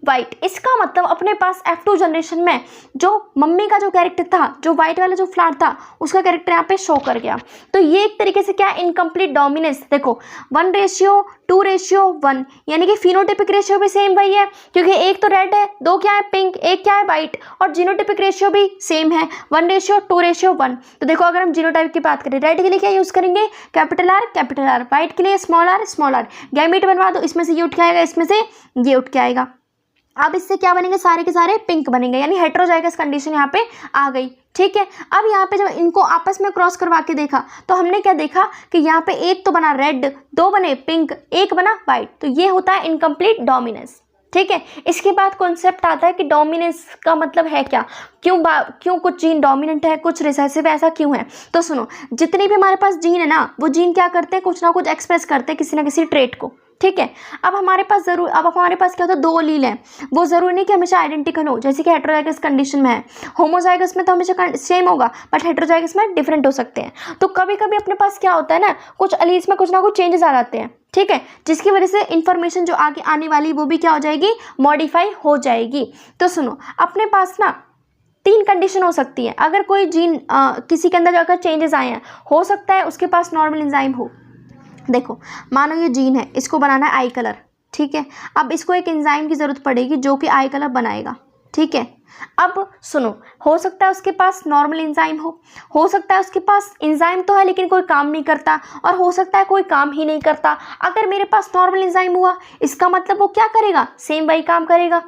वाइट। इसका मतलब अपने पास F2 जनरेशन में जो मम्मी का जो कैरेक्टर था, जो वाइट वाला जो फ्लावर था, उसका कैरेक्टर यहाँ पे शो कर गया। तो ये एक तरीके से क्या, इनकम्प्लीट डोमिनेंस। देखो 1:2:1, यानी कि फिनोटिपिक रेशियो भी सेम वही है, क्योंकि एक तो रेड है, 2 क्या है पिंक, एक क्या है वाइट, और जीनोटिपिक रेशियो भी सेम है 1:2:1। तो देखो अगर हम जीनोटाइप की बात करें, रेड के लिए क्या यूज़ करेंगे, कैपिटल R, वाइट के लिए स्मॉल r। गैमेट बनवा दो, इसमें से ये उठ के आएगा, इसमें से ये उठ के आएगा। अब इससे क्या बनेंगे, सारे के सारे पिंक बनेंगे, यानी हेटेरोजाइगस कंडीशन यहाँ पे आ गई। ठीक है, अब यहाँ पे जब इनको आपस में क्रॉस करवा के देखा, तो हमने क्या देखा कि यहाँ पे एक तो बना रेड, 2 बने पिंक, एक बना वाइट। तो ये होता है इनकम्प्लीट डोमिनेंस। ठीक है। इसके बाद कॉन्सेप्ट आता है कि डोमिनेंस का मतलब है क्या, क्यों कुछ जीन डोमिनेंट है, कुछ रिसेसिव है, ऐसा क्यों है। तो सुनो, जितने भी हमारे पास जीन है ना, वो जीन क्या करते हैं, कुछ ना कुछ एक्सप्रेस करते हैं किसी ना किसी ट्रेट को, ठीक है। अब हमारे पास क्या होता है, 2 एलील है, वो जरूरी नहीं कि हमेशा आइडेंटिकल हो, जैसे कि हेटेरोजाइगस कंडीशन में है। होमोजाइगस में तो हमेशा सेम होगा, बट हेटेरोजाइगस में डिफरेंट हो सकते हैं। तो कभी कभी अपने पास क्या होता है ना, कुछ एलील्स में कुछ ना कुछ चेंजेस आ जाते हैं, ठीक है, जिसकी वजह से इंफॉर्मेशन जो आगे आने वाली वो भी क्या हो जाएगी, मॉडिफाई हो जाएगी। तो सुनो, अपने पास ना 3 कंडीशन हो सकती है। अगर कोई जीन किसी के अंदर अगर चेंजेस आए हैं, हो सकता है उसके पास नॉर्मल एंजाइम हो। देखो, मानो ये जीन है, इसको बनाना है आई कलर, ठीक है। अब इसको एक एंजाइम की ज़रूरत पड़ेगी जो कि आई कलर बनाएगा, ठीक है। अब सुनो, हो सकता है उसके पास नॉर्मल एंजाइम हो सकता है उसके पास एंजाइम तो है लेकिन कोई काम नहीं करता, और हो सकता है कोई काम ही नहीं करता। अगर मेरे पास नॉर्मल एंजाइम हुआ, इसका मतलब वो क्या करेगा, सेम वही काम करेगा,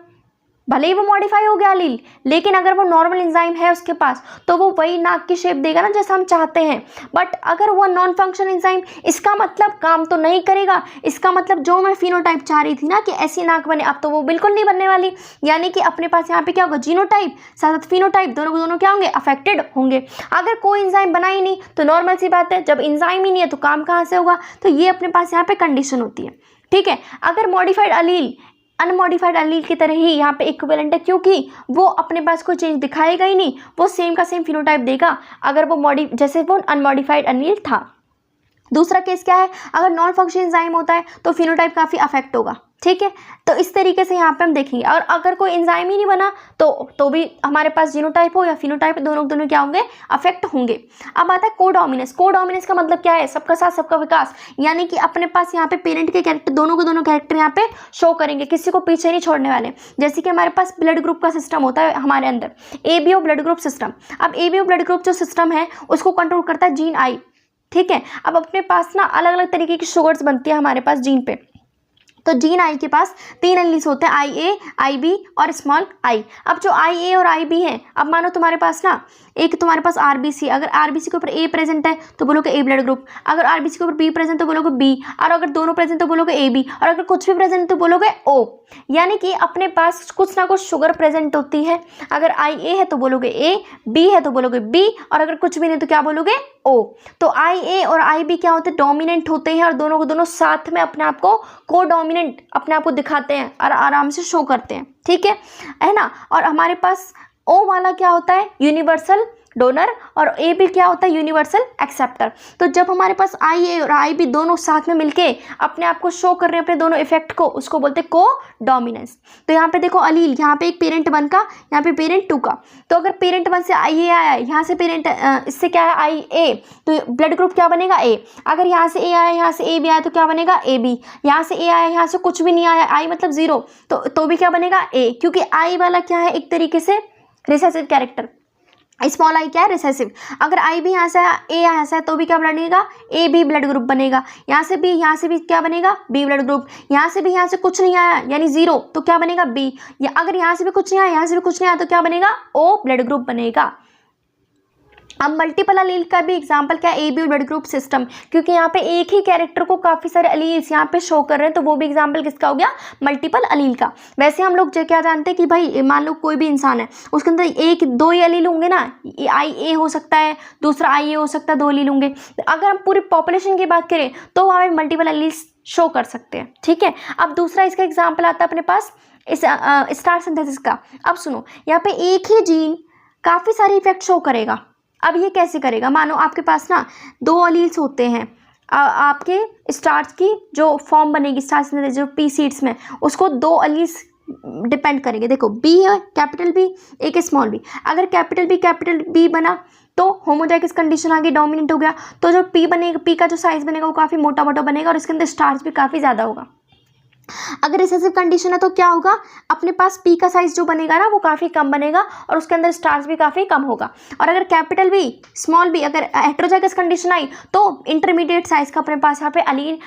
भले ही वो मॉडिफाई हो गया एलील, लेकिन अगर वो नॉर्मल एंजाइम है उसके पास तो वो वही नाक की शेप देगा ना जैसा हम चाहते हैं। बट अगर वो नॉन फंक्शन एंजाइम, इसका मतलब काम तो नहीं करेगा, इसका मतलब जो मैं फिनोटाइप चाह रही थी ना कि ऐसी नाक बने, अब तो वो बिल्कुल नहीं बनने वाली। यानी कि अपने पास यहाँ पे क्या होगा, जीनोटाइप साथ फिनोटाइप दोनों क्या होंगे, अफेक्टेड होंगे। अगर कोई एंजाइम बना ही नहीं तो नॉर्मल सी बात है, जब एंजाइम ही नहीं है तो काम कहाँ से होगा। तो ये अपने पास यहाँ पे कंडीशन होती है, ठीक है। अगर मॉडिफाइड एलील अनमॉडिफाइड एलील की तरह ही यहाँ पे इक्विवेलेंट है, क्योंकि वो अपने पास कोई चेंज दिखाएगा ही नहीं, वो सेम का सेम फिनोटाइप देगा अगर वो जैसे वो अनमॉडिफाइड एलील था। दूसरा केस क्या है, अगर नॉन फंक्शन एंजाइम होता है तो फिनोटाइप काफ़ी अफेक्ट होगा, ठीक है। तो इस तरीके से यहाँ पे हम देखेंगे। और अगर कोई एंजाइम ही नहीं बना तो भी हमारे पास जीनोटाइप हो या फिनोटाइप, दोनों क्या होंगे, अफेक्ट होंगे। अब आता है कोडोमिनेंस। कोडोमिनेंस का मतलब क्या है, सबका साथ सबका विकास, यानी कि अपने पास यहाँ पे पेरेंट के कैरेक्टर दोनों कैरेक्टर यहाँ पे शो करेंगे, किसी को पीछे नहीं छोड़ने वाले। जैसे कि हमारे पास ब्लड ग्रुप का सिस्टम होता है हमारे अंदर, एबीओ ब्लड ग्रुप सिस्टम। अब एबीओ ब्लड ग्रुप जो सिस्टम है उसको कंट्रोल करता है जीन आई, ठीक है। अब अपने पास ना अलग अलग तरीके की शुगर्स बनती है हमारे पास जीन पे। तो जीन आई के पास 3 एलील्स होते हैं, आई ए, आई बी और स्मॉल आई। अब जो आई ए और आई बी है, अब मानो तुम्हारे पास ना एक तुम्हारे पास आरबीसी, अगर आरबीसी के ऊपर ए प्रेजेंट है तो बोलोगे ए ब्लड ग्रुप, अगर आरबीसी के ऊपर बी प्रेजेंट तो बोलोगे बी, और अगर दोनों प्रेजेंट तो बोलोगे ए बी, और अगर कुछ भी प्रेजेंट तो बोलोगे ओ। यानी कि अपने पास कुछ ना कुछ शुगर प्रेजेंट होती है। अगर आई ए है तो बोलोगे ए, बी है तो बोलोगे बी, और अगर कुछ भी नहीं तो क्या बोलोगे ओ। तो आई ए और आई बी क्या होते हैं, डोमिनेंट होते हैं, और दोनों साथ में अपने आप को कोडोमिनेंट अपने आप को दिखाते हैं और आराम से शो करते हैं, ठीक है ना। और हमारे पास ओ वाला क्या होता है, यूनिवर्सल डोनर, और ए बी क्या होता है, यूनिवर्सल एक्सेप्टर। तो जब हमारे पास आई ए और आई बी दोनों साथ में मिलके अपने आप को शो कर रहे हैं अपने दोनों इफेक्ट को, उसको बोलते हैं को डोमिनेंस। तो यहाँ पे देखो अलील, यहाँ पे एक पेरेंट 1 का, यहाँ पे पेरेंट 2 का। तो अगर पेरेंट 1 से आई ए आया, यहाँ से पेरेंट इससे क्या है आई ए, तो ब्लड ग्रुप क्या बनेगा ए। अगर यहाँ से ए आया, यहाँ से ए बी आया तो क्या बनेगा ए बी। यहाँ से ए आया, यहाँ से कुछ भी नहीं आया, आई मतलब 0, तो भी क्या बनेगा ए, क्योंकि आई वाला क्या है, एक तरीके से रिसेसिव कैरेक्टर। स्मॉल आई क्या है, रिसेसिव। अगर आई भी यहाँ से ए यहाँ से है तो भी क्या बनेगा, ए बी ब्लड ग्रुप बनेगा। यहाँ से भी क्या बनेगा, बी ब्लड ग्रुप। यहाँ से भी, यहाँ से कुछ नहीं आया यानी 0, तो क्या बनेगा बी। या अगर यहाँ से भी कुछ नहीं आया, यहाँ से भी कुछ नहीं आया तो क्या बनेगा ओ ब्लड ग्रुप बनेगा। अब मल्टीपल अलील का भी एग्जांपल क्या है, A B blood group system, क्योंकि यहाँ पे एक ही कैरेक्टर को काफ़ी सारे अलील्स यहाँ पे शो कर रहे हैं, तो वो भी एग्जांपल किसका हो गया, मल्टीपल अलील का। वैसे हम लोग क्या जानते हैं कि भाई मान लो कोई भी इंसान है, उसके अंदर 1-2 ही अलील होंगे ना, आई ए हो सकता है, दूसरा आई ए हो सकता है, 2 अलील होंगे। अगर हम पूरी पॉपुलेशन की बात करें तो हमें मल्टीपल अलील्स शो कर सकते हैं, ठीक है। अब दूसरा इसका एग्जाम्पल आता है अपने पास इस स्टार सिंथेसिस का। अब सुनो, यहाँ पे एक ही जीन काफ़ी सारे इफेक्ट शो करेगा। अब ये कैसे करेगा, मानो आपके पास ना 2 अलील्स होते हैं, आपके स्टार्च की जो फॉर्म बनेगी स्टार सिंथेसिस जो पी सीड्स में, उसको 2 अलील्स डिपेंड करेंगे। देखो बी है कैपिटल बी, एक स्मॉल बी। अगर कैपिटल बी बना तो होमोजाइगस कंडीशन आ गई, डोमिनेंट हो गया, तो जो पी बनेगा, पी का जो साइज बनेगा वो काफ़ी मोटा बनेगा और इसके अंदर स्टार्च भी काफ़ी ज़्यादा होगा। अगर रिसेसिव कंडीशन है तो क्या होगा, अपने पास पी का साइज जो बनेगा ना वो काफ़ी कम बनेगा और उसके अंदर स्टार्च भी काफ़ी कम होगा। और अगर कैपिटल बी स्मॉल बी, अगर हेटेरोजाइगस कंडीशन आई तो इंटरमीडिएट साइज का अपने पास यहाँ पे अलील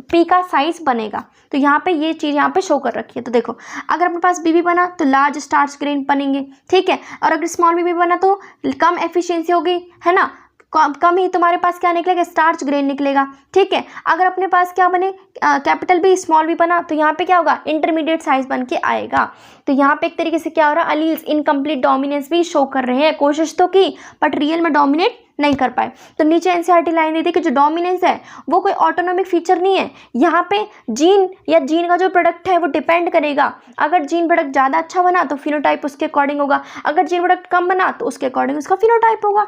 पी का साइज बनेगा। तो यहाँ पे ये चीज़ यहाँ पे शो कर रखी है। तो देखो, अगर अपने पास बी बना तो लार्ज स्टार्च ग्रेन बनेंगे, ठीक है। और अगर स्मॉल बी बना तो कम एफिशिएंसी होगी, है ना, कम ही तुम्हारे पास क्या निकलेगा, स्टार्च ग्रेन निकलेगा। ठीक है, अगर अपने पास क्या बने, कैपिटल बी स्मॉल बी बना, तो यहाँ पे क्या होगा, इंटरमीडिएट साइज बन के आएगा। तो यहाँ पे एक तरीके से क्या हो रहा है, अलील्स इनकम्प्लीट डोमिनेंस भी शो कर रहे हैं, कोशिश तो की बट रियल में डोमिनेट नहीं कर पाए। तो नीचे एनसीईआरटी लाइन दी थी कि जो डोमिनेंस है वो कोई ऑटोनॉमिक फीचर नहीं है, यहाँ पे जीन या जीन का जो प्रोडक्ट है वो डिपेंड करेगा। अगर जीन प्रोडक्ट ज़्यादा अच्छा बना तो फिनोटाइप उसके अकॉर्डिंग होगा, अगर जीन प्रोडक्ट कम बना तो उसके अकॉर्डिंग उसका फिनोटाइप होगा।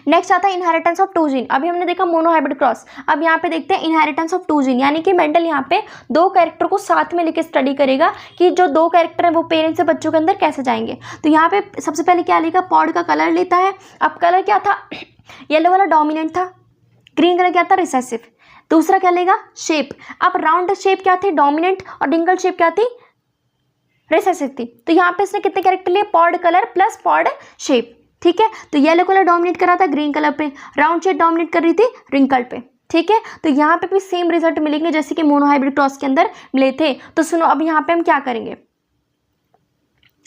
नेक्स्ट आता है इनहेरिटेंस ऑफ टू जीन। अभी हमने देखा मोनोहाइब्रिड क्रॉस, अब यहाँ पे देखते हैं इनहेरिटेंस ऑफ टू जीन, यानी कि मेंडल यहाँ पे दो कैरेक्टर को साथ में लेके स्टडी करेगा कि जो दो कैरेक्टर हैं वो पेरेंट्स से बच्चों के अंदर कैसे जाएंगे। तो यहाँ पे सबसे पहले क्या लेगा, पॉड का कलर लेता है। अब कलर क्या था, येलो वाला डोमिनेंट था, ग्रीन कलर क्या था, रिसेसिव। दूसरा क्या लेगा, शेप। अब राउंड शेप क्या थी, डोमिनेंट, और डिंगल शेप क्या थी, रिसेसिव थी। तो यहाँ पे इसने कितने कैरेक्टर लिए, pod colour plus pod shape. ठीक है, तो येलो कलर डोमिनेट कर रहा था ग्रीन कलर पे, राउंड शेप डोमिनेट कर रही थी रिंकल पे। ठीक है, तो यहाँ पे भी सेम रिजल्ट मिलेंगे जैसे कि मोनोहाइब्रिड क्रॉस के अंदर मिले थे। तो सुनो, अब यहाँ पे हम क्या करेंगे,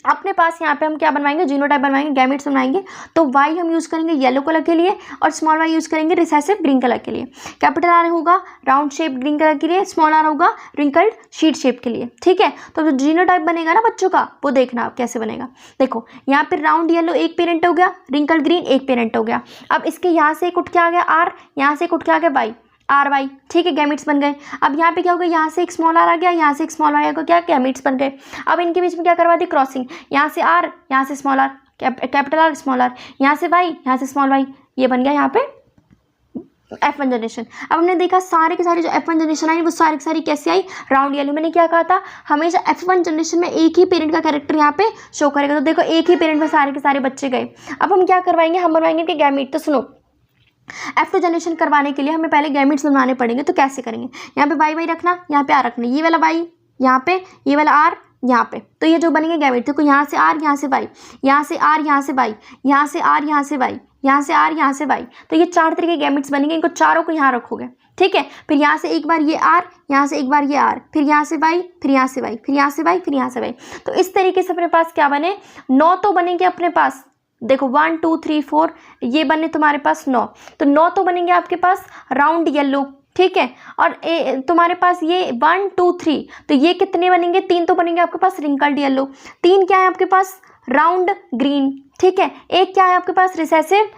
अपने पास यहाँ पे हम क्या बनवाएंगे, जीनोटाइप बनवाएंगे, गैमेट्स बनवाएंगे। तो वाई हम यूज़ करेंगे येलो कलर के लिए और स्मॉल वाई यूज़ करेंगे रिसेसिव ग्रीन कलर के लिए। कैपिटल आर होगा राउंड शेप ग्रीन कलर के लिए, स्मॉल आर होगा रिंकल्ड शीट शेप के लिए। ठीक है, तो जो जीनोटाइप बनेगा ना बच्चों का, वो देखना आप कैसे बनेगा। देखो यहाँ पे राउंड येलो एक पेरेंट हो गया, रिंकल्ड ग्रीन एक पेरेंट हो गया। अब इसके यहाँ से एक उठ के आ गया आर, यहाँ से एक उठ के आ गया वाई, आर वाई। ठीक है, गैमेट्स बन गए। अब यहाँ पे क्या हो गया, यहाँ से एक स्मॉल आर आ गया, यहाँ से एक स्मॉल आर आ गया, क्या गैमेट्स बन गए। अब इनके बीच में क्या करवा दी, क्रॉसिंग, यहाँ से आर, यहाँ से small R, capital R small R, यहाँ से वाई, यहाँ से स्मॉल वाई, ये बन गया यहाँ पे F1 जनरेशन। अब हमने देखा सारे के सारे जो F1 जनरेशन आई वो सारी की सारी कैसे आई, राउंड येलो। मैंने क्या कहा था, हमेशा F1 जनरेशन में एक ही पेरेंट का कैरेक्टर यहाँ पे शो करेगा। तो देखो एक ही पेरेंट में सारे के सारे बच्चे गए। अब हम क्या करवाएंगे, हम बनवाएंगे कि गैमेट। तो सुनो, F2 जनरेशन करवाने के लिए हमें पहले गैमेट्स बनवाने पड़ेंगे। तो कैसे करेंगे, यहाँ पे वाई वाई रखना, यहाँ पे आर रखना, ये वाला वाई यहाँ पे, ये वाला आर यहाँ पे। तो ये जो बनेंगे गैमेट, देखो यहाँ से आर, यहाँ से वाई, यहाँ से आर, यहाँ से वाई, यहाँ से आर, यहाँ से वाई, यहाँ से आर, यहाँ से वाई। तो ये चार तरीके के गैमेट्स बनेंगे, इनको चारों को यहाँ रखोगे। ठीक है, फिर यहाँ से एक बार ये आर, यहाँ से एक बार ये आर, फिर यहाँ से वाई, फिर यहाँ से वाई, फिर यहाँ से वाई, फिर यहाँ से वाई। तो इस तरीके से अपने पास क्या बने, 9 तो बनेंगे अपने पास। देखो 1 2 3 4 ये बने तुम्हारे पास 9, तो 9 तो बनेंगे आपके पास राउंड येलो। ठीक है, और तुम्हारे पास ये 1 2 3, तो ये कितने बनेंगे, 3 तो बनेंगे आपके पास रिंकल्ड येलो। 3 क्या है आपके पास, राउंड ग्रीन। ठीक है, एक क्या है आपके पास, रिसेसिव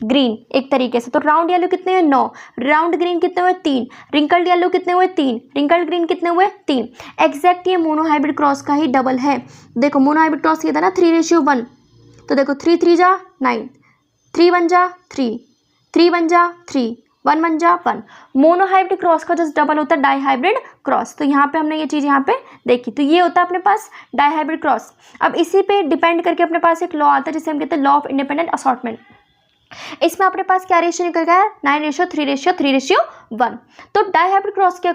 ग्रीन एक तरीके से। तो राउंड येलो कितने हुए, 9, राउंड ग्रीन कितने हुए, 3, रिंकल्ड येलो कितने हुए, 3, रिंकल्ड ग्रीन कितने हुए, 3। एग्जैक्ट ये मोनोहाइब्रिड क्रॉस का ही डबल है। देखो मोनोहाइब्रिड क्रॉस ये था ना 3:1, तो देखो 3 3 जा 9, 3 1 जा 3, 3 1 जा 3, 1 1 जा 1। मोनोहाइब्रिड क्रॉस का जस्ट डबल होता है डाईहाइब्रिड क्रॉस। तो यहाँ पे हमने ये चीज़ यहाँ पे देखी, तो ये होता है अपने पास डाईहाइब्रिड क्रॉस। अब इसी पे डिपेंड करके अपने पास एक लॉ आता है जिसे हम कहते हैं लॉ ऑफ इंडिपेंडेंट असॉर्टमेंट। इसमें अपने पास क्या रेशियो निकल गया है, 9:3:3:1। तो डाईहाइब्रिड क्रॉस के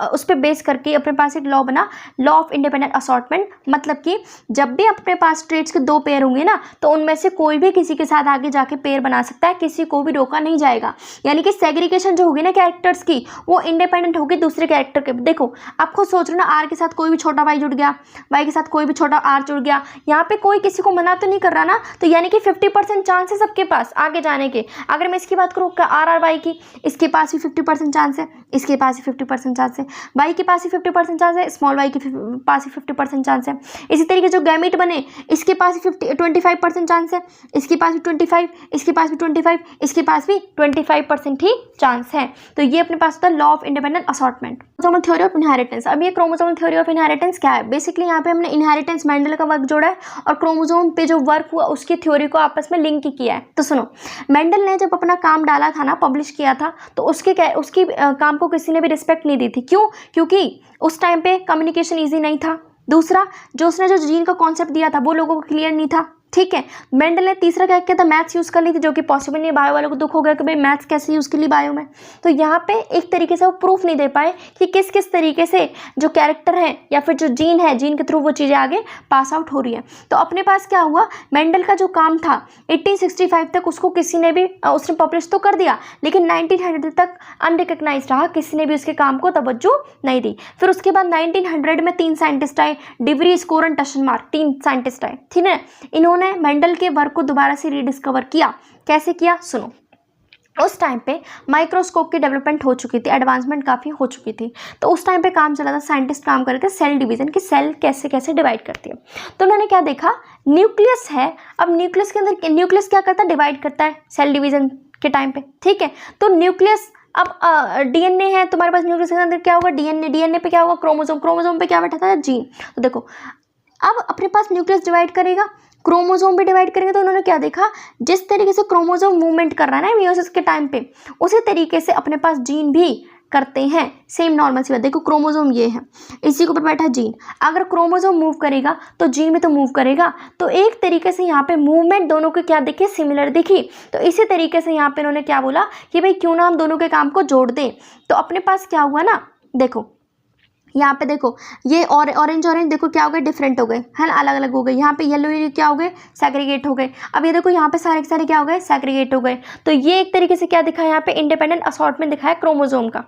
उस पर बेस करके अपने पास एक लॉ बना, लॉ ऑफ इंडिपेंडेंट असॉर्टमेंट। मतलब कि जब भी अपने पास ट्रेड्स के 2 पेयर होंगे ना, तो उनमें से कोई भी किसी के साथ आगे जाके पेयर बना सकता है, किसी को भी रोका नहीं जाएगा। यानी कि सेग्रीगेशन जो होगी ना कैरेक्टर्स की, वो इंडिपेंडेंट होगी दूसरे कैरेक्टर के। देखो आप खुद सोच रहे हो ना, आर के साथ कोई भी छोटा वाई जुड़ गया, वाई के साथ कोई भी छोटा आर जुड़ गया, यहाँ पे कोई किसी को मना तो नहीं कर रहा ना। तो यानी कि 50% चांस है सबके पास आगे जाने के। अगर मैं इसकी बात करूँ आर आर वाई की, इसके पास भी 50% चांस है, इसके पास भी 50% चांस है, वाई के पास भी 50% चांस है, स्मॉल वाई के पास भी 50% चांस है। इसी तरीके जो गैमेट बने, इसके पास भी 25% चांस है, इसके पास भी 25, इसके पास भी 25, इसके पास भी 25% ही चांस है। तो ये अपने पास होता है law of independent assortment. Chromosomal theory of inheritance. अब ये क्रोमोसोमल थ्योरी ऑफ इनहेरिटेंस क्या है, बेसिकली यहाँ पे हमने इनहेरिटेंस मेंडल का वर्क जोड़ा है और क्रोमोसोम पे जो वर्क हुआ उसकी थ्योरी को आपस में लिंक किया है। तो सुनो, मेंडल ने जब अपना काम डाला था ना, पब्लिश किया था, तो उसकी काम को किसी ने भी रिस्पेक्ट नहीं दी थी। क्यों? क्योंकि उस टाइम पे कम्युनिकेशन ईजी नहीं था। दूसरा, जो उसने जो जीन का कॉन्सेप्ट दिया था वो लोगों को क्लियर नहीं था। ठीक है, मेंडल ने तीसरा क्या किया था, मैथ्स यूज़ कर ली थी, जो कि पॉसिबल नहीं। बायो वालों को दुख हो गया कि भाई मैथ्स कैसे यूज़ कर ली बायो में। तो यहाँ पे एक तरीके से वो प्रूफ नहीं दे पाए कि किस किस तरीके से जो कैरेक्टर है या फिर जो जीन है, जीन के थ्रू वो चीज़ें आगे पास आउट हो रही है। तो अपने पास क्या हुआ, मेंडल का जो काम था 1865 तक उसको किसी ने भी उसने पब्लिश तो कर दिया, लेकिन 1900 तक अनरिकग्नाइज रहा, किसी ने भी उसके काम को तवज्जो नहीं दी। फिर उसके बाद 1900 में 3 साइंटिस्ट आए, डिवरीज, कोरन, टशनमार्क, 3 साइंटिस्ट आए। ठीक है, इन्होंने मेंडल के वर्क को दोबारा से रीडिस्कवर किया। कैसे किया, सुनो। उस टाइम पे माइक्रोस्कोप की डेवलपमेंट हो चुकी थी, एडवांसमेंट काफ़ी हो चुकी थी। तो उस टाइम पे काम चला था, साइंटिस्ट काम कर रहे थे सेल डिवीजन की, सेल कैसे कैसे डिवाइड करती है। तो उन्होंने क्या देखा, न्यूक्लियस है, अब न्यूक्लियस के अंदर न्यूक्लियस क्या करता है, डिवाइड करता है सेल डिवीजन के टाइम पे, ठीक है। तो न्यूक्लियस, अब डीएनए है तुम्हारे पास, न्यूक्लियस के अंदर क्या होगा, डीएनए, डीएनए पे क्या होगा, क्रोमोसोम, क्रोमोसोम पे क्या बैठा था, जीन। तो देखो अब अपने पास न्यूक्लियस डिवाइड करेगा, क्रोमोसोम भी डिवाइड करेंगे। तो उन्होंने क्या देखा, जिस तरीके से क्रोमोसोम मूवमेंट कर रहा है ना मियोसिस के टाइम पे, उसी तरीके से अपने पास जीन भी करते हैं। सेम नॉर्मल सी बात, देखो क्रोमोसोम ये है, इसी के ऊपर बैठा जीन, अगर क्रोमोसोम मूव करेगा तो जीन भी तो मूव करेगा। तो एक तरीके से यहाँ पे मूवमेंट दोनों की क्या दिखी, सिमिलर दिखी। तो इसी तरीके से यहाँ पे इन्होंने क्या बोला कि भाई क्यों ना हम दोनों के काम को जोड़ दें। तो अपने पास क्या हुआ ना, देखो यहाँ पे देखो ये और ऑरेंज ऑरेंज देखो क्या हो गए, डिफरेंट हो गए, है ना, अलग अलग हो गए। यहाँ पे येलो ये क्या हो गए, सेग्रीगेट हो गए। अब ये देखो यहाँ पे सारे के सारे क्या हो गए, सेग्रीगेट हो गए। तो ये एक तरीके से क्या दिखा है, यहाँ पे इंडिपेंडेंट असॉर्टमेंट दिखाया क्रोमोसोम का,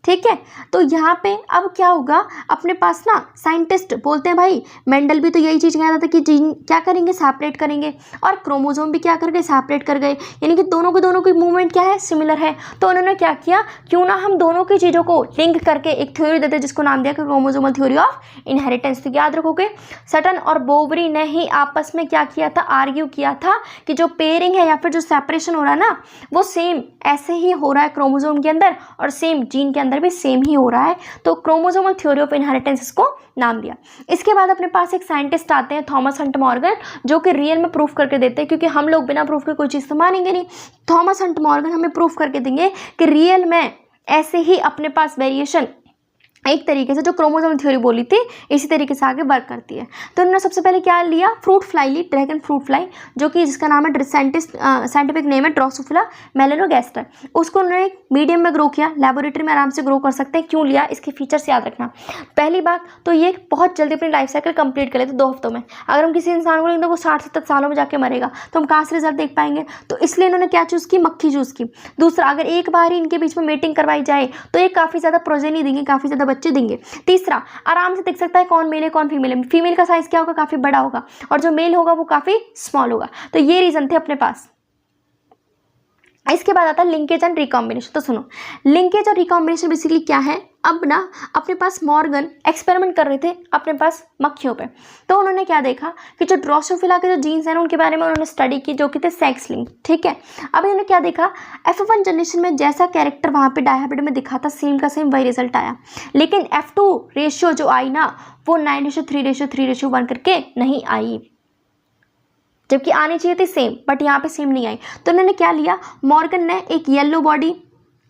ठीक है। तो यहाँ पे अब क्या होगा, अपने पास ना साइंटिस्ट बोलते हैं भाई, मेंडल भी तो यही चीज़ कहता था कि जीन क्या करेंगे, सेपरेट करेंगे, और क्रोमोसोम भी क्या कर गए, सेपरेट कर गए, यानी कि दोनों की मूवमेंट क्या है, सिमिलर है। तो उन्होंने क्या किया, क्यों ना हम दोनों की चीज़ों को लिंक करके एक थ्योरी देते जिसको नाम दिया क्रोमोसोमल थ्योरी ऑफ इनहेरिटेंस। तो याद रखोगे, सटन और बोवरी ने ही आपस में क्या किया था, आर्ग्यू किया था कि जो पेयरिंग है या फिर जो सेपरेशन हो रहा है ना, वो सेम ऐसे ही हो रहा है क्रोमोसोम के अंदर, और सेम जीन के अंदर भी सेम ही हो रहा है। तो क्रोमोसोमल थ्योरी ऑफ इनहेरिटेंस इसको नाम दिया। इसके बाद अपने पास एक साइंटिस्ट आते हैं थॉमस हंट मॉर्गन, जो कि रियल में प्रूफ करके देते हैं, क्योंकि हम लोग बिना प्रूफ के कोई चीज़ तो मानेंगे नहीं। थॉमस हंट मॉर्गन हमें प्रूफ करके देंगे कि रियल में ऐसे ही अपने पास वेरिएशन एक तरीके से जो क्रोमोसोम थ्योरी बोली थी इसी तरीके से आगे वर्क करती है। तो उन्होंने सबसे पहले क्या लिया, फ्रूट फ्लाई ली, ड्रैगन फ्रूट फ्लाई, जो कि जिसका नाम है साइंटिफिक नेम है ड्रोसोफिला मेलानोगास्टर। उसको उन्होंने मीडियम में ग्रो किया, लेबोरेटरी में आराम से ग्रो कर सकते हैं। क्यों लिया, इसके फीचर्स याद रखना। पहली बात तो ये बहुत जल्दी अपनी लाइफ साइकिल कंप्लीट कर लेते 2 हफ्तों में। अगर हम किसी इंसान को लेंगे तो वो 60-70 सालों में जाके मरेगा, तो हम कहाँ से रिजल्ट देख पाएंगे। तो इसलिए इन्होंने क्या चूज़ की, मक्खी चूज़ की। दूसरा, अगर एक बार ही इनके बीच में मीटिंग करवाई जाए तो ये काफ़ी ज़्यादा प्रोजेनी देंगे, काफ़ी ज़्यादा बच्चे देंगे। तीसरा, आराम से दिख सकता है कौन मेल है कौन फीमेल है। फीमेल का साइज क्या होगा, काफी बड़ा होगा, और जो मेल होगा वो काफी स्मॉल होगा। तो ये रीजन थे अपने पास। इसके बाद आता है लिंकेज एंड रिकॉम्बिनेशन। तो सुनो, लिंकेज और रिकॉम्बिनेशन बेसिकली क्या है। अब ना अपने पास मॉर्गन एक्सपेरिमेंट कर रहे थे अपने पास मक्खियों पे। तो उन्होंने क्या देखा कि जो ड्रोसोफिला के जो जीन्स हैं उनके बारे में उन्होंने स्टडी की, जो कि थे सेक्स लिंक, ठीक है। अब इन्होंने क्या देखा, F1 जनरेशन में जैसा कैरेक्टर वहाँ पे डायहाइब्रिड में दिखा था, सेम का सेम वही रिजल्ट आया। लेकिन F2 रेशियो जो आई ना, वो 9:3:3:1 करके नहीं आई, जबकि आनी चाहिए थी सेम, बट यहाँ पे सेम नहीं आई। तो उन्होंने क्या लिया, मॉर्गन ने एक येलो बॉडी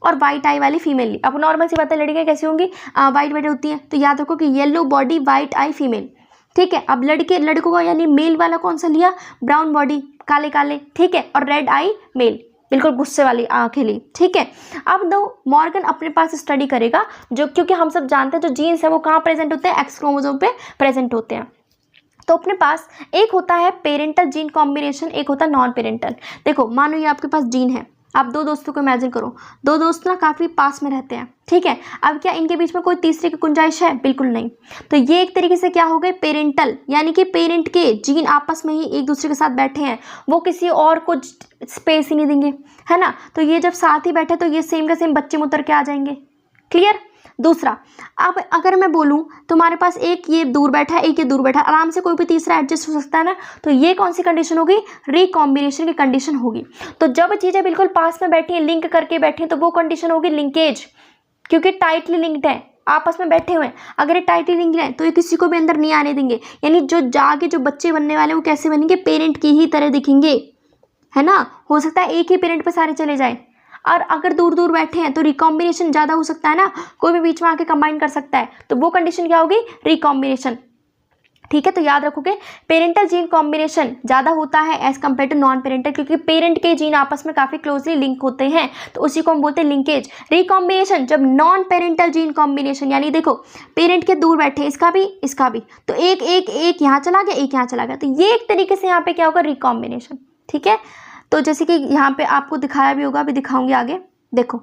और वाइट आई वाली फीमेल ली। अब नॉर्मल सी बात है, लड़कियाँ कैसी होंगी, वाइट वाइट होती हैं। तो याद रखो कि येलो बॉडी वाइट आई फीमेल, ठीक है। अब लड़कों का यानी मेल वाला कौन सा लिया, ब्राउन बॉडी काले काले, ठीक है, और रेड आई मेल, बिल्कुल गुस्से वाली आंखें ली, ठीक है। अब दो मॉर्गन अपने पास स्टडी करेगा, जो क्योंकि हम सब जानते हैं जो जीन्स है वो कहाँ प्रेजेंट होते हैं, एक्स क्रोमोसोम पे प्रेजेंट होते हैं। तो अपने पास एक होता है पेरेंटल जीन कॉम्बिनेशन, एक होता है नॉन पेरेंटल। देखो मानो ये आपके पास जीन है, आप 2 दोस्तों को इमेजिन करो, 2 दोस्त ना काफ़ी पास में रहते हैं, ठीक है। अब क्या इनके बीच में कोई तीसरे की गुंजाइश है, बिल्कुल नहीं। तो ये एक तरीके से क्या हो गए, पेरेंटल, यानी कि पेरेंट के जीन आपस में ही एक दूसरे के साथ बैठे हैं, वो किसी और को स्पेस ही नहीं देंगे, है ना। तो ये जब साथ ही बैठे तो ये सेम का सेम बच्चे में उतर के आ जाएंगे, क्लियर। दूसरा, अब अगर मैं बोलूं तुम्हारे पास एक ये दूर बैठा है, एक ये दूर बैठा है, आराम से कोई भी तीसरा एडजस्ट हो सकता है ना। तो ये कौन सी कंडीशन होगी, रिकॉम्बिनेशन की कंडीशन होगी। तो जब चीज़ें बिल्कुल पास में बैठी हैं, लिंक करके बैठी हैं, तो वो कंडीशन होगी लिंकेज, क्योंकि टाइटली लिंक्ड है, आपस में बैठे हुए हैं। अगर ये टाइटली लिंक्ड है तो ये किसी को भी अंदर नहीं आने देंगे, यानी जो जाके जो बच्चे बनने वाले वो कैसे बनेंगे, पेरेंट की ही तरह दिखेंगे, है ना। हो सकता है एक ही पेरेंट पे सारे चले जाए, और अगर दूर दूर बैठे हैं तो रिकॉम्बिनेशन ज़्यादा हो सकता है ना, कोई भी बीच में आके कंबाइन कर सकता है, तो वो कंडीशन क्या होगी, रिकॉम्बिनेशन, ठीक है। तो याद रखोगे पेरेंटल जीन कॉम्बिनेशन ज़्यादा होता है as compared to non parental, क्योंकि पेरेंट के जीन आपस में काफ़ी क्लोजली लिंक होते हैं, तो उसी को हम बोलते हैं लिंकेज। रिकॉम्बिनेशन जब नॉन पेरेंटल जीन कॉम्बिनेशन, यानी देखो पेरेंट के दूर बैठे, इसका भी, तो एक यहाँ चला गया, एक यहाँ चला गया, तो ये एक तरीके से यहाँ पे क्या होगा, रिकॉम्बिनेशन, ठीक है। तो जैसे कि यहाँ पे आपको दिखाया भी होगा, अभी दिखाऊंगी आगे, देखो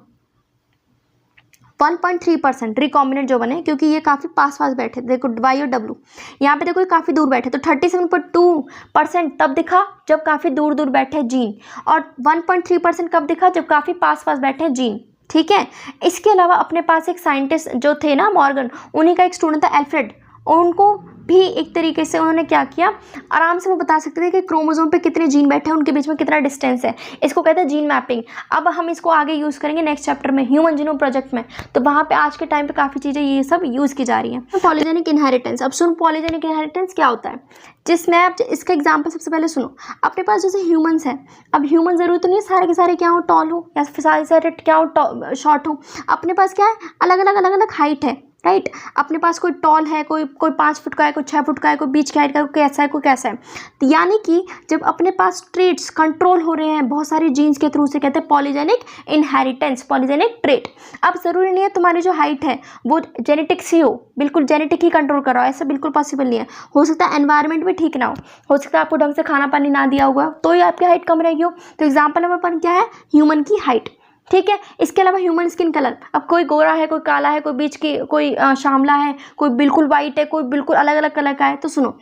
1.3% रिकॉम्बिनेंट जो बने, क्योंकि ये काफ़ी पास बैठे, देखो वाई और डब्ल्यू, यहाँ पे देखो ये काफ़ी दूर बैठे, तो 37.2% तब दिखा जब काफ़ी दूर दूर बैठे जीन, और 1.3% कब दिखा जब काफ़ी पास बैठे जीन। ठीक है, इसके अलावा अपने पास एक साइंटिस्ट जो थे ना मॉर्गन, उन्हीं का एक स्टूडेंट था एल्फ्रेड, उनको भी एक तरीके से उन्होंने क्या किया, आराम से वो बता सकते थे कि क्रोमोसोम पे कितने जीन बैठे हैं, उनके बीच में कितना डिस्टेंस है, इसको कहते हैं जीन मैपिंग। अब हम इसको आगे यूज़ करेंगे नेक्स्ट चैप्टर में, ह्यूमन जीनोम प्रोजेक्ट में, तो वहाँ पे आज के टाइम पे काफ़ी चीज़ें ये सब यूज़ की जा रही हैं। पॉलीजेनिक इनहेरिटेंस, अब सुन पॉलीजेनिक इनहेरिटेंस क्या होता है, जिसमें आप इसका एग्जाम्पल सबसे पहले सुनो। अपने पास जैसे ह्यूमंस हैं, अब ह्यूमन ज़रूरत तो नहीं है सारे के सारे क्या हो, टॉल हो, या सारे क्या हो, शॉर्ट हो। अपने पास क्या है, अलग अलग हाइट है, राइट। अपने पास कोई टॉल है, कोई 5 फुट का है, कोई 6 फुट का है, कोई बीच की हाइट का, कोई कैसा है, कोई कैसा है। तो यानी कि जब अपने पास ट्रेट्स कंट्रोल हो रहे हैं बहुत सारी जीन्स के थ्रू, से कहते हैं पॉलीजेनिक इनहेरिटेंस, पॉलीजेनिक ट्रेट। अब ज़रूरी नहीं है तुम्हारी जो हाइट है वो जेनेटिक्स ही हो, बिल्कुल जेनेटिक ही कंट्रोल करो, ऐसा बिल्कुल पॉसिबल नहीं है। हो सकता है एनवायरनमेंट भी ठीक ना हो सकता है आपको ढंग से खाना पानी ना दिया हुआ, तो ही आपकी हाइट कम रहेगी हो। तो एग्जाम्पल नंबर 1 क्या है, ह्यूमन की हाइट। ठीक है, इसके अलावा ह्यूमन स्किन कलर, अब कोई गोरा है, कोई काला है, कोई बीच की, कोई श्यामला है, कोई बिल्कुल वाइट है, कोई बिल्कुल अलग अलग कलर का है। तो सुनो,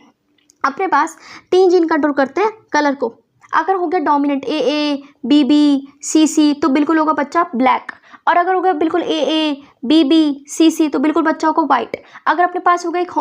अपने पास 3 जीन कंट्रोल करते हैं कलर को। अगर हो गया dominant A B B C C, तो बिल्कुल होगा बच्चा ब्लैक, और अगर हो गया बिल्कुल ए बी बी सी सी, तो बिल्कुल बच्चा होगा वाइट। अगर अपने पास हो गया एक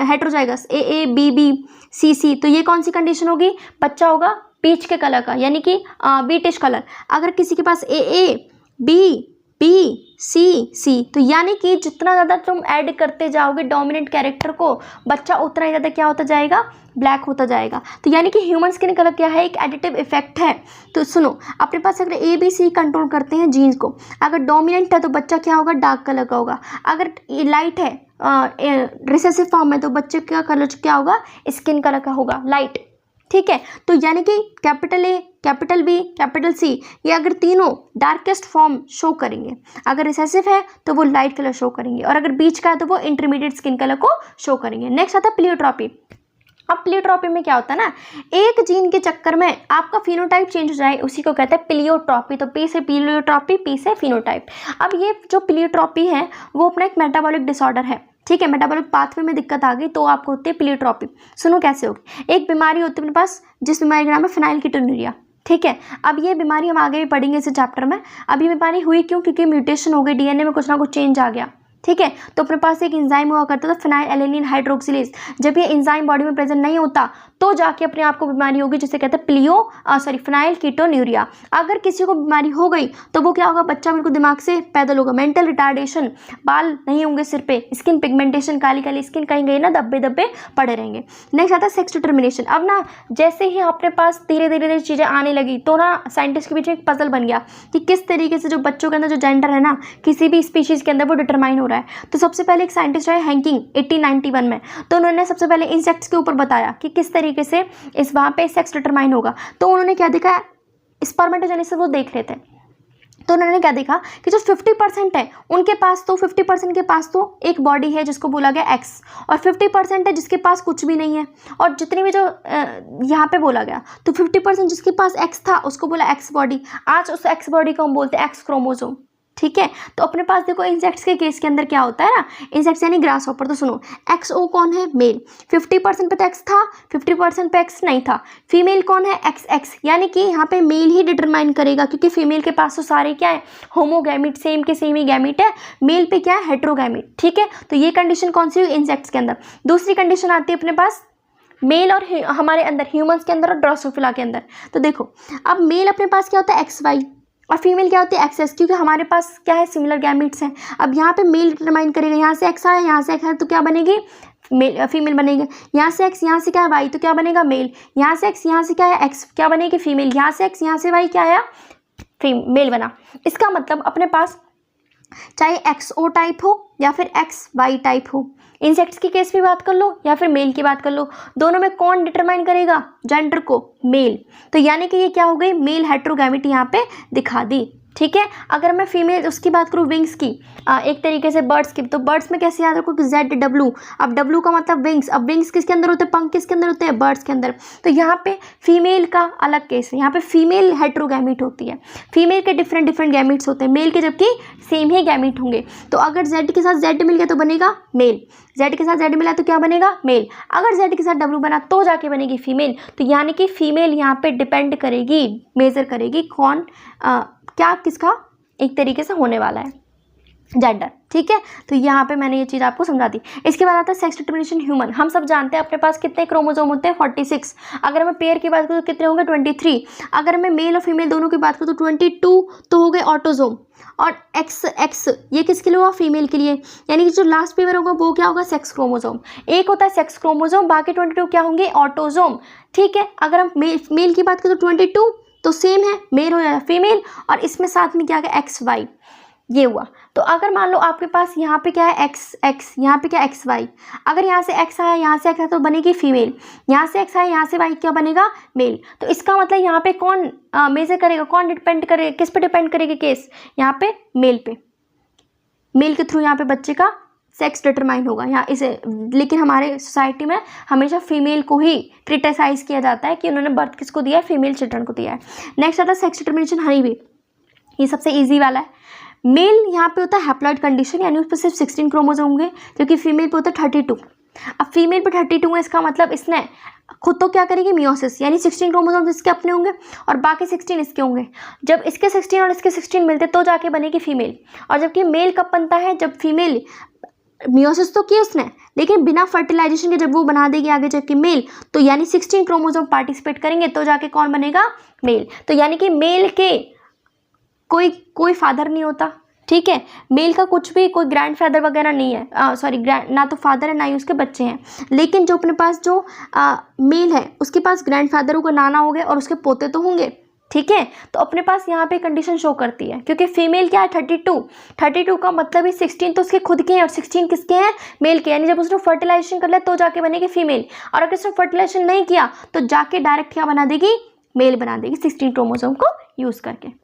heterozygous A B B C C, तो ये कौन सी कंडीशन होगी, बच्चा होगा पीच के कलर का, यानी कि बीटिश कलर। अगर किसी के पास ए बी बी सी सी, तो यानी कि जितना ज़्यादा तुम ऐड करते जाओगे डोमिनेंट कैरेक्टर को, बच्चा उतना ही ज़्यादा क्या होता जाएगा, ब्लैक होता जाएगा। तो यानी कि ह्यूमन स्किन कलर क्या है, एक एडिटिव इफेक्ट है। तो सुनो, अपने पास अगर ए बी सी कंट्रोल करते हैं जीन्स को, अगर डोमिनेंट है तो बच्चा क्या होगा, डार्क कलर का होगा। अगर लाइट है रिसेसिव फॉर्म में, तो बच्चे का कलर क्या होगा, स्किन कलर का होगा, लाइट। ठीक है, तो यानी कि capital A, capital B, capital C, ये अगर तीनों डार्केस्ट फॉर्म शो करेंगे, अगर रिसेसिव है तो वो लाइट कलर शो करेंगे, और अगर बीच का है तो वो इंटरमीडिएट स्किन कलर को शो करेंगे। नेक्स्ट आता है प्लियोट्रॉपी। अब प्लियोट्रॉपी में क्या होता है ना, एक जीन के चक्कर में आपका फिनोटाइप चेंज हो जाए, उसी को कहते हैं प्लियोट्रॉपी। तो पी से प्लियोट्रॉपी, पी से फिनोटाइप। अब ये जो प्लियोट्रॉपी है वो अपना एक मेटाबॉलिक डिसऑर्डर है। ठीक है, मेटाबॉलिक पाथवे में दिक्कत आ गई तो आपको होती है प्लियोट्रॉपी। सुनो कैसे होगी, एक बीमारी होती है अपने पास, जिस बीमारी का नाम है फेनाइलकीटोन्यूरिया। ठीक है, अब ये बीमारी हम आगे भी पढ़ेंगे इस चैप्टर में। अब ये बीमारी हुई क्यों, क्योंकि म्यूटेशन हो गई, डीएनए में कुछ ना कुछ चेंज आ गया। ठीक है, तो अपने पास एक एंजाइम हुआ करता था फेनाइलएलेनिन हाइड्रोक्सिलेज, जब ये एंजाइम बॉडी में प्रेजेंट नहीं होता तो जाके अपने आप को बीमारी होगी, जिसे कहते हैं फेनाइलकीटोन्यूरिया। अगर किसी को बीमारी हो गई तो वो क्या होगा, बच्चा बिल्कुल दिमाग से पैदल होगा, मेंटल रिटार्डेशन, बाल नहीं होंगे सिर पे, skin pigmentation, Kali Kali skin, कहीं कहीं ना धब्बे धब्बे पड़े रहेंगे। नेक्स्ट आता है सेक्स डिटर्मिनेशन। अब ना जैसे ही अपने पास धीरे धीरे चीज़ें आने लगी तो ना साइंटिस्ट के बीच में एक पजल बन गया कि किस तरीके से जो बच्चों के अंदर जो जेंडर है ना किसी भी स्पीशीज़ के अंदर वो डिटरमाइन हो रहा है। तो सबसे पहले एक साइंटिस्ट है हैंकिंग 1891 में, तो उन्होंने सबसे पहले इंसेक्ट्स के ऊपर बताया कि किस तरीके से इस वहाँ पे सेक्स डिटरमाइन होगा। तो उन्होंने क्या देखा, स्पर्मेटोजेनेसिस वो देख रहे थे। तो उन्होंने क्या देखा कि जो 50% है उनके पास, तो 50% के पास तो एक बॉडी है जिसको बोला गया एक्स, और 50% है जिसके पास कुछ भी नहीं है। और जितनी भी जो यहाँ पे बोला गया, तो 50% जिसके पास एक्स था उसको बोला एक्स बॉडी। आज उस एक्स बॉडी को हम बोलते हैं एक्स क्रोमोसोम। ठीक है, तो अपने पास देखो इंसेक्ट्स के केस के अंदर क्या होता है ना, इंसेक्ट्स यानी ग्रास हॉपर। तो सुनो, एक्सओ कौन है, मेल, 50% पे तो एक्स था, 50% पे एक्स नहीं था। फीमेल कौन है, एक्स एक्स, यानी कि यहाँ पे मेल ही डिटरमाइन करेगा, क्योंकि फीमेल के पास तो सारे क्या है, होमोगैमिट, सेम के सेम ही गैमिट है। मेल पे क्या है, हेट्रोगैमिट। ठीक है, तो ये कंडीशन कौन सी हुई, इंसेक्ट्स के अंदर। दूसरी कंडीशन आती है अपने पास मेल और हमारे अंदर ह्यूमंस के अंदर और ड्रोसोफिला के अंदर। तो देखो, अब मेल अपने पास क्या होता है, एक्स वाई, और फीमेल क्या होती है, एक्स, क्योंकि हमारे पास क्या है, सिमिलर गैमिट्स हैं। अब यहाँ पे मेल डिटरमाइन करेगा, यहाँ से एक्स आया, यहाँ से एक्स है, तो क्या बनेगी, मेल, फीमेल बनेगी। यहाँ से एक्स, यहाँ से क्या है, वाई, तो क्या बनेगा, मेल। यहाँ से एक्स, यहाँ से क्या है, एक्स, क्या बनेगी, फीमेल। यहाँ से एक्स, यहाँ से वाई, क्या आया, मेल बना। इसका मतलब अपने पास चाहे एक्स ओ टाइप हो या फिर एक्स वाई टाइप हो, इंसेक्ट्स की केस भी बात कर लो या फिर मेल की बात कर लो, दोनों में कौन डिटरमाइन करेगा जेंडर को, मेल। तो यानी कि ये क्या हो गई, मेल हेट्रोगैमिटी यहाँ पे दिखा दी। ठीक है। अगर मैं फीमेल उसकी बात करूँ विंग्स की, एक तरीके से बर्ड्स की, तो बर्ड्स में कैसे याद रखो कि ZW, अब W का मतलब विंग्स, अब विंग्स किसके अंदर होते हैं, पंख किसके अंदर होते हैं, बर्ड्स के अंदर। तो यहाँ पे फीमेल का अलग केस है, यहाँ पे फीमेल हेट्रोगैमिट होती है, फीमेल के डिफरेंट डिफरेंट गैमिट्स होते हैं, मेल के जबकि सेम ही गैमिट होंगे। तो अगर Z के साथ Z मिल गया तो बनेगा मेल, Z के साथ Z मिला तो क्या बनेगा, मेल। अगर Z के साथ W बना तो जाके बनेगी फीमेल। तो यानी कि फीमेल यहाँ पे डिपेंड करेगी, मेजर करेगी कौन क्या किसका एक तरीके से होने वाला है जेंडर, ठीक है। तो यहाँ पे मैंने ये चीज़ आपको समझा दी। इसके बाद आता है सेक्स डिटर्मिनेशन ह्यूमन। हम सब जानते हैं अपने पास कितने क्रोमोसोम होते हैं, 46। अगर मैं पेयर की बात करूँ तो कितने होंगे, 23। अगर मैं मेल और फीमेल दोनों की बात करूँ तो 22 तो हो गए ऑटोजोम। और XX ये किसके लिए हुआ, फीमेल के लिए, यानी कि जो लास्ट पेयर होगा वो क्या होगा, सेक्स क्रोमोसोम। एक होता है सेक्स क्रोमोसोम, बाकी 22 क्या होंगे, ऑटोजोम, ठीक है। अगर हम मेल की बात करें तो 22 तो सेम है, मेल हो जाएगा फीमेल, और इसमें साथ में क्या आ गया, XY, ये हुआ। तो अगर मान लो आपके पास यहाँ पे क्या है XX, यहाँ पे क्या XY, अगर यहाँ से X आया यहाँ से X आया तो बनेगी फीमेल, यहाँ से X आया यहाँ से Y क्या बनेगा, मेल। तो इसका मतलब यहाँ पे कौन मेजर करेगा, कौन डिपेंड करेगा, किस पे डिपेंड करेगी केस, यहाँ पे मेल पे, मेल के थ्रू यहाँ पे बच्चे का सेक्स डिटरमाइन होगा यहाँ इसे। लेकिन हमारे सोसाइटी में हमेशा फीमेल को ही क्रिटिसाइज किया जाता है कि उन्होंने बर्थ किसको दिया है, फीमेल चिल्ड्रन को दिया है। नेक्स्ट आता है सेक्स डिटरमिनेशन हनी बी, ये सबसे ईजी वाला है। मेल यहाँ पे होता है हैप्लॉइड कंडीशन, यानी उस पर सिर्फ 16 क्रोमोसोम होंगे, जबकि फीमेल पे होता है 32। अब फीमेल पे 32 है, इसका मतलब इसने खुद तो क्या करेगी, मियोसिस, यानी 16 क्रोमोसोम इसके अपने होंगे और बाकी 16 इसके होंगे। जब इसके 16 और इसके 16 मिलते तो जाके बनेगी फीमेल। और जबकि मेल कब बनता है, जब फीमेल मियोसिस तो किया उसने लेकिन बिना फर्टिलाइजेशन के जब वो बना देगी आगे जबकि मेल, तो यानी 16 क्रोमोसोम पार्टिसिपेट करेंगे तो जाके कौन बनेगा, मेल। तो यानी कि मेल के कोई फादर नहीं होता, ठीक है। मेल का कुछ भी कोई ग्रैंड फादर वगैरह नहीं है, सॉरी ना तो फादर है ना ही उसके बच्चे हैं। लेकिन जो अपने पास जो मेल है उसके पास ग्रैंड फादर होगा, नाना हो गए और उसके पोते तो होंगे, ठीक है। तो अपने पास यहाँ पे कंडीशन शो करती है, क्योंकि फीमेल क्या है 32 का मतलब ही 16 तो उसके खुद के हैं और 16 किसके हैं, मेल के। यानी जब उसने फर्टिलाइजेशन कर लिया तो जाके बनेगी फीमेल, और अगर उसने फर्टिलाइजेशन नहीं किया तो जाके डायरेक्ट क्या बना देगी, मेल बना देगी 16 क्रोमोसोम को यूज करके।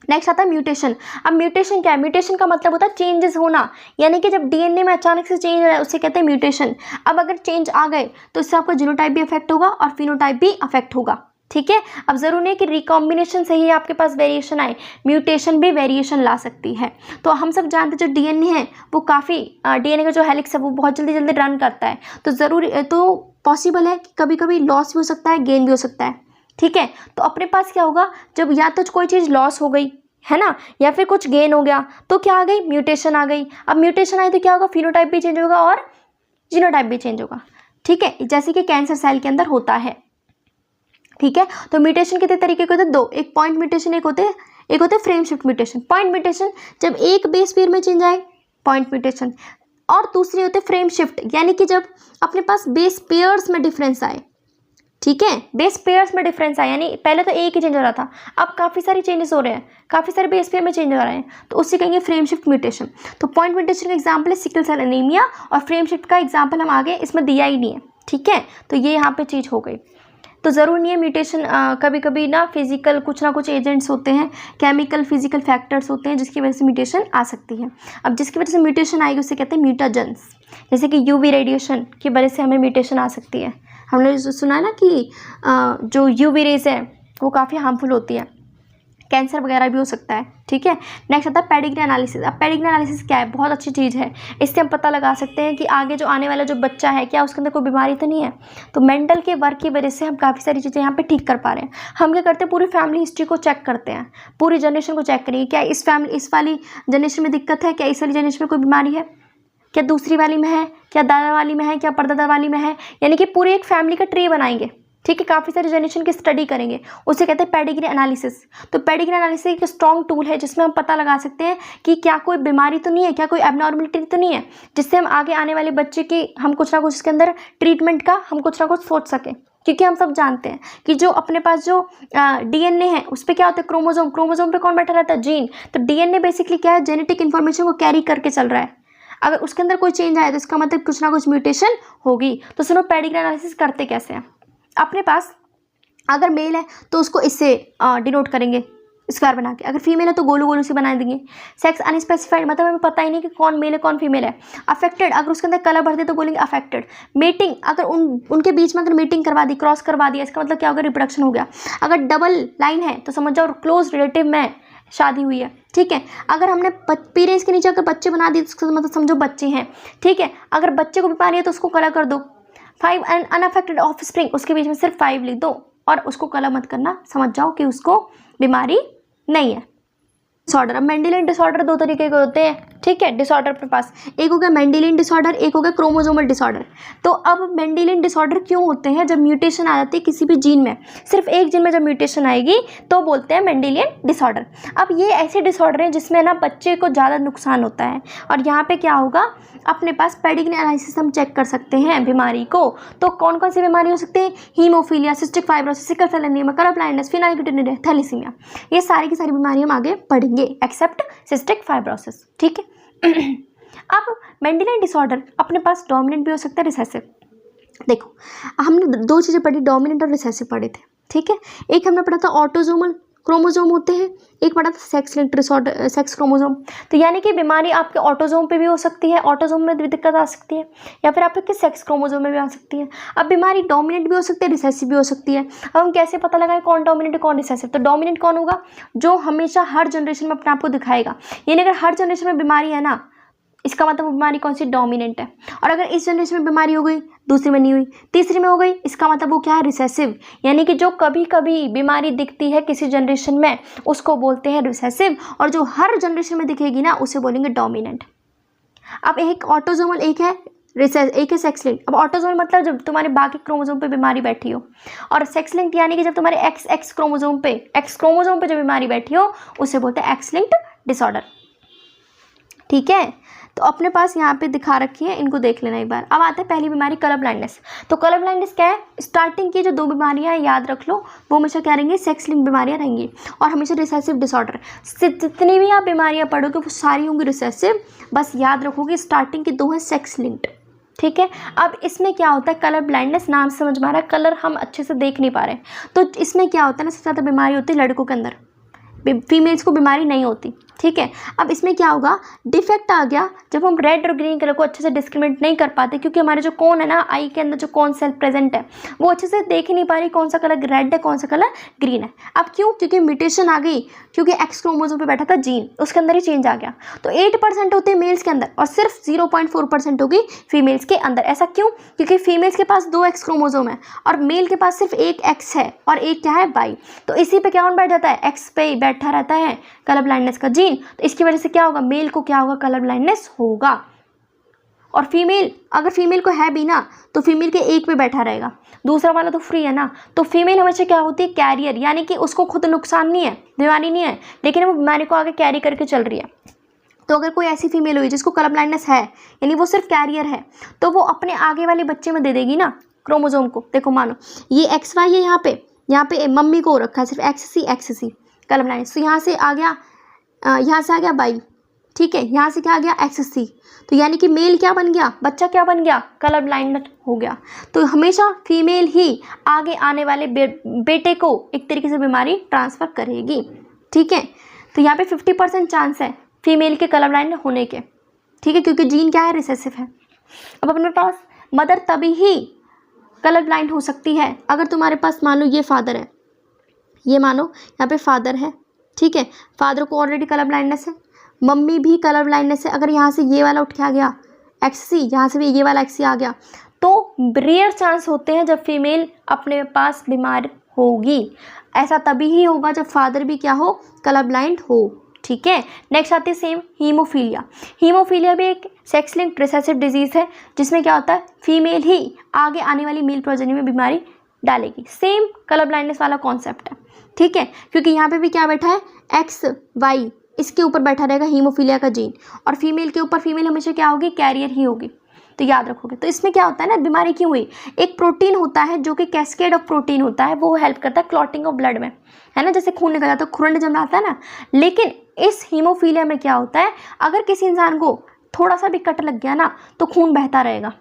नेक्स्ट आता है म्यूटेशन। अब म्यूटेशन क्या है, म्यूटेशन का मतलब होता है चेंजेस होना, यानी कि जब डीएनए में अचानक से चेंज हो रहा है उसे कहते हैं म्यूटेशन। अब अगर चेंज आ गए तो इससे आपका जीनोटाइप भी अफेक्ट होगा और फिनोटाइप भी अफेक्ट होगा, ठीक है। अब जरूरी नहीं है कि रिकॉम्बिनेशन से ही आपके पास वेरिएशन आए, म्यूटेशन भी वेरिएशन ला सकती है। तो हम सब जानते हैं जो डीएनए है वो काफ़ी डीएनए का जो हेलिक्स है वो बहुत जल्दी जल्दी रन करता है, तो ज़रूरी तो पॉसिबल है कि कभी कभी लॉस भी हो सकता है, गेन भी हो सकता है, ठीक है। तो अपने पास क्या होगा, जब या तो कोई चीज़ लॉस हो गई है ना, या फिर कुछ गेन हो गया तो क्या आ गई, म्यूटेशन आ गई। अब म्यूटेशन आई तो क्या होगा, फिनोटाइप भी चेंज होगा और जीनोटाइप भी चेंज होगा, ठीक है, जैसे कि कैंसर सेल के अंदर होता है, ठीक है। तो म्यूटेशन कितने तरीके के होते हैं, दो, एक पॉइंट म्यूटेशन, एक होते हैं frame shift mutation. Point mutation जब एक बेस पेयर में चेंज आए, पॉइंट म्यूटेशन, और दूसरी होते हैं फ्रेम शिफ्ट, यानी कि जब अपने पास बेस पेयर्स में डिफरेंस आए, ठीक है, बेस पेयर्स में डिफरेंस आया, यानी पहले तो एक ही चेंज हो रहा था, अब काफ़ी सारी चेंजेस हो रहे हैं, काफ़ी सारे बेस पेयर में चेंज हो रहे हैं, तो उससे कहेंगे फ्रेम शिफ्ट म्यूटेशन। तो पॉइंट म्यूटेशन का एग्जांपल है सिकल सेल एनीमिया, और फ्रेम शिफ्ट का एग्जांपल हम आगे इसमें दिया ही नहीं है, ठीक है। तो ये यहाँ पे चीज़ हो गई। तो ज़रूर नहीं है म्यूटेशन, कभी कभी ना फिजिकल कुछ ना कुछ एजेंट्स होते हैं, केमिकल फिजिकल फैक्टर्स होते हैं जिसकी वजह से म्यूटेशन आ सकती है। अब जिसकी वजह से म्यूटेशन आएगी उसे कहते हैं म्यूटाजेंस, जैसे कि यूवी रेडिएशन की वजह से हमें म्यूटेशन आ सकती है। हमने सुना है ना कि जो यूवी रेज है वो काफ़ी हार्मफुल होती है, कैंसर वगैरह भी हो सकता है, ठीक है। नेक्स्ट आता है पेडिग्री एनालिसिस। अब पेडिग्री एनालिसिस क्या है, बहुत अच्छी चीज़ है, इससे हम पता लगा सकते हैं कि आगे जो आने वाला जो बच्चा है क्या उसके अंदर कोई बीमारी तो नहीं है। तो मेंटल के वर्क की वजह से हम काफ़ी सारी चीज़ें यहाँ पे ठीक कर पा रहे हैं। हम क्या करते हैं, पूरी फैमिली हिस्ट्री को चेक करते हैं, पूरी जनरेशन को चेक करेंगे, क्या इस वाली जनरेशन में दिक्कत है, क्या इस वाली जनरेशन में कोई बीमारी है, क्या दूसरी वाली में है, क्या दादा वाली में है, क्या परदादा वाली में है, यानी कि पूरी एक फैमिली का ट्री बनाएंगे, ठीक है। काफ़ी सारी जनरेशन की स्टडी करेंगे, उसे कहते हैं पेडिग्री एनालिसिस। तो पेडिग्री एनालिसिस एक स्ट्रॉन्ग टूल है जिसमें हम पता लगा सकते हैं कि क्या कोई बीमारी तो नहीं है, क्या कोई एबनॉर्मलिटी तो नहीं है, जिससे हम आगे आने वाले बच्चे की हम कुछ ना कुछ इसके अंदर ट्रीटमेंट का हम कुछ ना कुछ सोच सकें। क्योंकि हम सब जानते हैं कि जो अपने पास जो डीएनए है उस पर क्या होता है, क्रोमोसोम, क्रोमोसोम पे कौन बैठा रहता है, जीन। तो डीएनए बेसिकली क्या है, जेनेटिक इन्फॉर्मेशन को कैरी करके चल रहा है। अगर उसके अंदर कोई चेंज आया तो इसका मतलब कुछ ना कुछ म्यूटेशन होगी। तो सुनो पेडिग्री एनालिसिस करते कैसे हैं। अपने पास अगर मेल है तो उसको इससे डिनोट करेंगे, स्क्वायर बना के। अगर फीमेल है तो गोलू गोलू से बना देंगे। सेक्स अनस्पेसिफाइड मतलब हमें पता ही नहीं कि कौन मेल है कौन फीमेल है। अफेक्टेड अगर उसके अंदर कलर भर दे तो बोलेंगे अफेक्टेड। मेटिंग अगर उनके बीच में अगर मीटिंग करवा दी, क्रॉस करवा दिया, इसका मतलब क्या होगा, रिप्रोडक्शन हो गया। अगर डबल लाइन है तो समझ जाओ क्लोज रिलेटिव में शादी हुई है, ठीक है। अगर हमने पेरेंट्स के नीचे अगर बच्चे बना दिए तो उसका मतलब समझो बच्चे हैं, ठीक है। अगर बच्चे को बीमारी है तो उसको कलर कर दो। 5 एंड अनअफेक्टेड ऑफस्प्रिंग, उसके बीच में सिर्फ 5 लिख दो और उसको कलर मत करना, समझ जाओ कि उसको बीमारी नहीं है। डिसऑर्डर, अब मेंडेलियन डिसऑर्डर 2 तरीके के होते हैं, ठीक है। डिसऑर्डर के पास एक हो गया मेंडेलियन डिसऑर्डर, एक हो गया क्रोमोसोमल डिसऑर्डर। तो अब मेंडेलियन डिसऑर्डर क्यों होते हैं, जब म्यूटेशन आ जाती है किसी भी जीन में, सिर्फ एक जीन में जब म्यूटेशन आएगी तो बोलते हैं मेंडेलियन डिसऑर्डर। अब ये ऐसे डिसऑर्डर हैं जिसमें ना बच्चे को ज़्यादा नुकसान होता है। और यहाँ पे क्या होगा, अपने पास पेडिग्री एनालिसिस हम चेक कर सकते हैं बीमारी को। तो कौन कौन सी बीमारी हो सकती है, haemophilia, cystic fibrosis, sickle cell anaemia, colour blindness, phenylketonuria, thalassaemia, ये सारी की सारी बीमारी हम आगे पढ़ेंगे एक्सेप्ट सिस्टिक फाइब्रोसिस, ठीक है। अब मेंडेलियन डिसऑर्डर अपने पास डोमिनेंट भी हो सकता है, रिसेसिव। देखो हमने 2 चीज़ें पढ़ी, डोमिनेंट और रिसेसिव पढ़े थे, ठीक है। एक हमने पढ़ा था ऑटोसोमल क्रोमोसोम होते हैं, एक पढ़ा था sex linked disorder, sex chromosome. तो यानी कि बीमारी आपके ऑटोसोम पे भी हो सकती है, ऑटोसोम में भी दिक्कत आ सकती है, या फिर आपके सेक्स क्रोमोसोम में भी आ सकती है। अब बीमारी डोमिनेंट भी हो सकती है, रिसेसिव भी हो सकती है। अब हम कैसे पता लगाएं कौन डोमिनेंट है कौन रिसेसिव। तो डोमिनेंट कौन होगा, जो हमेशा हर जनरेशन में अपने आप को दिखाएगा। यानी अगर हर जनरेशन में बीमारी है ना, इसका मतलब बीमारी कौन सी, डोमिनेंट है। और अगर इस जनरेशन में बीमारी हो गई, दूसरी में नहीं हुई, तीसरी में हो गई, इसका मतलब वो क्या है, रिसेसिव। यानी कि जो कभी कभी बीमारी दिखती है किसी जनरेशन में उसको बोलते हैं रिसेसिव, और जो हर जनरेशन में दिखेगी ना उसे बोलेंगे डोमिनेंट। अब एक ऑटोसोमल, एक है एक है सेक्स लिंक्ड। अब ऑटोसोमल मतलब जब तुम्हारे बाकी क्रोमोसोम पे बीमारी बैठी हो, और सेक्स लिंक्ड यानी कि जब तुम्हारे एक्स क्रोमोसोम पे जो बीमारी बैठी हो उसे बोलते हैं एक्स लिंक्ड डिसऑर्डर, ठीक है। तो अपने पास यहाँ पे दिखा रखी है, इनको देख लेना एक बार। अब आते हैं पहली बीमारी, कलर ब्लाइंडनेस। तो कलर ब्लाइंडनेस क्या है, स्टार्टिंग की जो 2 बीमारियाँ हैं याद रख लो, वो हमेशा क्या रहेंगी, सेक्स लिंक बीमारियाँ रहेंगी, और हमेशा रिसेसिव डिसऑर्डर। जितनी भी आप बीमारियाँ पढ़ोगे वो सारी होंगी रिसेसिव, बस याद रखोगे स्टार्टिंग की 2 है सेक्स लिंक्ड, ठीक है। अब इसमें क्या होता है, कलर ब्लाइंडनेस, नाम से समझ में आ रहा है कलर हम अच्छे से देख नहीं पा रहे। तो इसमें क्या होता है ना, सबसे ज़्यादा बीमारी होती है लड़कों के अंदर, फीमेल्स को बीमारी नहीं होती, ठीक है। अब इसमें क्या होगा, डिफेक्ट आ गया जब हम रेड और ग्रीन कलर को अच्छे से डिस्क्रिमिनेट नहीं कर पाते, क्योंकि हमारे जो कोन है ना, आई के अंदर जो कोन सेल प्रेजेंट है वो अच्छे से देख ही नहीं पा रही कौन सा कलर रेड है कौन सा कलर ग्रीन है। अब क्यों, क्योंकि म्यूटेशन आ गई, क्योंकि एक्स क्रोमोसोम पे बैठा था जीन, उसके अंदर ही चेंज आ गया। तो 8% होते हैं मेल्स के अंदर और सिर्फ 0.4% होगी फीमेल्स के अंदर। ऐसा क्यों, क्योंकि फीमेल्स के पास 2 एक्स क्रोमोसोम है और मेल के पास सिर्फ 1 एक्स है और एक क्या है, वाई। तो इसी पे क्या बैठ जाता है, एक्स पे बैठा रहता है कलर ब्लाइंडनेस का जीन। तो इसकी वजह से क्या होगा, मेल को क्या होगा, कलर ब्लाइंडनेस होगा। और फीमेल, अगर फीमेल को है भी ना तो फीमेल के एक पे बैठा रहेगा, दूसरा वाला तो फ्री है ना। तो फीमेल हमेशा क्या होती है, कैरियर, यानी कि उसको खुद नुकसान नहीं है, बीमारी नहीं है, लेकिन वो बीमारी को आगे कैरी करके चल रही है। तो अगर कोई ऐसी फीमेल हुई जिसको कलर ब्लाइंडनेस है, यानी वो सिर्फ कैरियर है, तो वो अपने आगे वाले बच्चे में दे देगी ना क्रोमोसोम को। देखो मानो ये एक्स वाई है, यहाँ पे मम्मी को रखा है सिर्फ एक्स सी कलर ब्लाइंडनेस। तो यहाँ से आ गया वाई, ठीक है, यहाँ से क्या आ गया, एक्स सी। तो यानी कि मेल क्या बन गया, बच्चा क्या बन गया, कलर ब्लाइंड हो गया। तो हमेशा फीमेल ही आगे आने वाले बेटे को एक तरीके से बीमारी ट्रांसफ़र करेगी, ठीक है। तो यहाँ पे 50% चांस है फीमेल के कलर ब्लाइंड होने के, ठीक है, क्योंकि जीन क्या है, रिसेसिव है। अब अपने पास मदर तभी ही कलर ब्लाइंड हो सकती है अगर तुम्हारे पास मान लो ये फादर है, ये मानो यहाँ पे फादर है, ठीक है, फादर को ऑलरेडी कलर ब्लाइंडनेस है, मम्मी भी कलर ब्लाइंडनेस है। अगर यहाँ से ये वाला उठ के आ गया एक्स सी, यहाँ से भी ये वाला एक्स सी आ गया, तो रेयर चांस होते हैं जब फीमेल अपने पास बीमार होगी। ऐसा तभी ही होगा जब फादर भी क्या हो, कलर ब्लाइंड हो, ठीक है। नेक्स्ट आती है सेम हीमोफीलिया। हीमोफीलिया भी एक सेक्स लिंक्ड रिसेसिव डिजीज़ है जिसमें क्या होता है, फीमेल ही आगे आने वाली मेल प्रोजेनी में बीमारी डालेगी। सेम कलर ब्लाइंडनेस वाला कॉन्सेप्ट है, ठीक है, क्योंकि यहाँ पे भी क्या बैठा है, एक्स वाई, इसके ऊपर बैठा रहेगा हीमोफीलिया का जीन, और फीमेल के ऊपर फीमेल हमेशा क्या होगी, कैरियर ही होगी। तो याद रखोगे। तो इसमें क्या होता है ना, बीमारी क्यों हुई, एक प्रोटीन होता है जो कि कैस्केड ऑफ प्रोटीन होता है, वो हेल्प करता है क्लॉटिंग ऑफ ब्लड में, है ना, जैसे खून निकल जाता है, खुरंड जम आता है ना। लेकिन इस हीमोफीलिया में क्या होता है, अगर किसी इंसान को थोड़ा सा भी कट लग गया ना तो खून बहता रहेगा,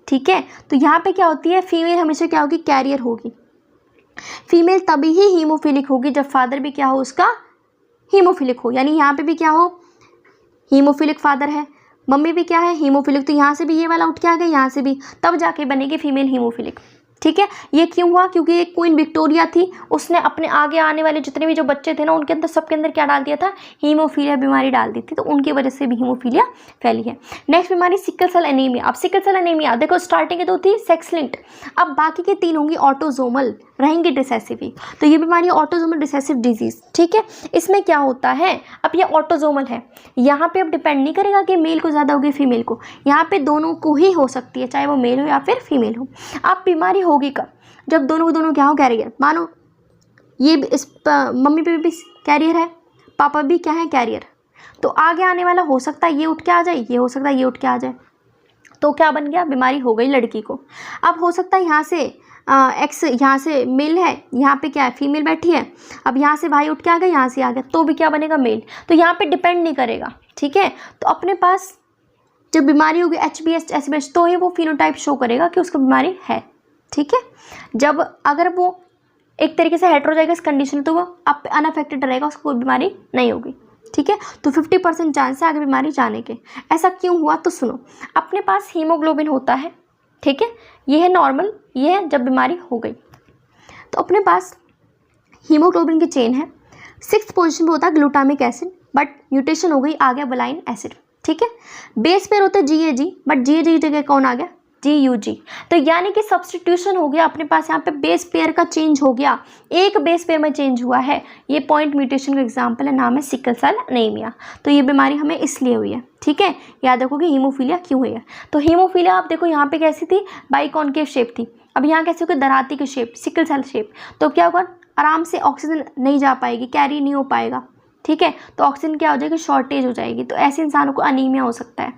ठीक है। तो यहाँ पे क्या होती है, फीमेल हमेशा क्या होगी, कैरियर होगी। फीमेल तभी ही हीमोफिलिक होगी जब फादर भी क्या हो, उसका हीमोफिलिक हो, यानी यहाँ पे भी क्या हो, हीमोफिलिक फादर है, मम्मी भी क्या है, हीमोफिलिक, तो यहाँ से भी ये वाला उठ के आ गया, यहाँ से भी, तब जाके बनेगी फीमेल हीमोफिलिक। ठीक है, ये क्यों हुआ, क्योंकि एक क्वीन विक्टोरिया थी, उसने अपने आगे आने वाले जितने भी जो बच्चे थे ना उनके अंदर, सबके अंदर क्या डाल दिया था, हीमोफीलिया बीमारी डाल दी थी, तो उनकी वजह से भी हीमोफीलिया फैली है। नेक्स्ट बीमारी सिकल सेल एनीमिया। अब सिकल सेल एनीमिया देखो, स्टार्टिंग के तो थी सेक्स लिंक्ड, अब बाकी के 3 होंगी ऑटोजोमल, रहेंगी रिसेसिव ही, तो ये बीमारी ऑटोजोमल रिसेसिव डिजीज। ठीक है, इसमें क्या होता है, अब ये ऑटोजोमल है, यहाँ पे अब डिपेंड नहीं करेगा कि मेल को ज़्यादा होगी फीमेल को, यहाँ पे दोनों को ही हो सकती है, चाहे वो मेल हो या फिर फीमेल हो। अब बीमारी होगी कब, जब दोनों को दोनों क्या हो, कैरियर, मानो ये इस मम्मी पे भी कैरियर है, पापा भी क्या है, कैरियर, तो आगे आने वाला हो सकता है ये उठ के आ जाए, ये हो सकता है ये उठ के आ जाए, तो क्या बन गया, बीमारी हो गई लड़की को। अब हो सकता है यहाँ से एक्स, यहाँ से मेल है, यहाँ पे क्या है, फीमेल बैठी है, अब यहाँ से भाई उठ के आ गया, यहाँ से आ गया, तो भी क्या बनेगा, मेल, तो यहाँ पे डिपेंड नहीं करेगा। ठीक है, तो अपने पास जब बीमारी होगी HbS HbS, तो ही वो फिनोटाइप शो करेगा कि उसको बीमारी है। ठीक है, जब अगर वो एक तरीके से हेटेरोजाइगस कंडीशन, तो वो अनअफेक्टेड रहेगा, उसको कोई बीमारी नहीं होगी। ठीक है, तो 50% चांस है आगे बीमारी जाने के। ऐसा क्यों हुआ, तो सुनो, अपने पास हीमोग्लोबिन होता है, ठीक है, ये है नॉर्मल, ये है जब बीमारी हो गई, तो अपने पास हीमोग्लोबिन की चेन है, 6th पोजीशन पे होता है ग्लूटामिक एसिड, बट म्यूटेशन हो गई, आ गया बलाइन एसिड। ठीक है, बेस पेयर होता है GAG, बट GAG की जगह कौन आ गया, GUG, तो यानी कि सब्सटीट्यूशन हो गया, अपने पास यहाँ पे बेस पेयर का चेंज हो गया, एक बेस पेयर में चेंज हुआ है, ये पॉइंट म्यूटेशन का एग्जांपल है, नाम है सिकल सेल एनीमिया। तो ये बीमारी हमें इसलिए हुई है। ठीक है, याद रखो कि हीमोफीलिया क्यों हुई है, तो हीमोफीलिया आप देखो यहाँ पे कैसी थी, बाइकॉनकेव शेप थी, अब यहाँ कैसे होगी, दराती की शेप, सिकल सेल शेप, तो क्या होगा, आराम से ऑक्सीजन नहीं जा पाएगी, कैरी नहीं हो पाएगा। ठीक है, तो ऑक्सीजन क्या हो जाएगी, शॉर्टेज हो जाएगी, तो ऐसे इंसानों को अनीमिया हो सकता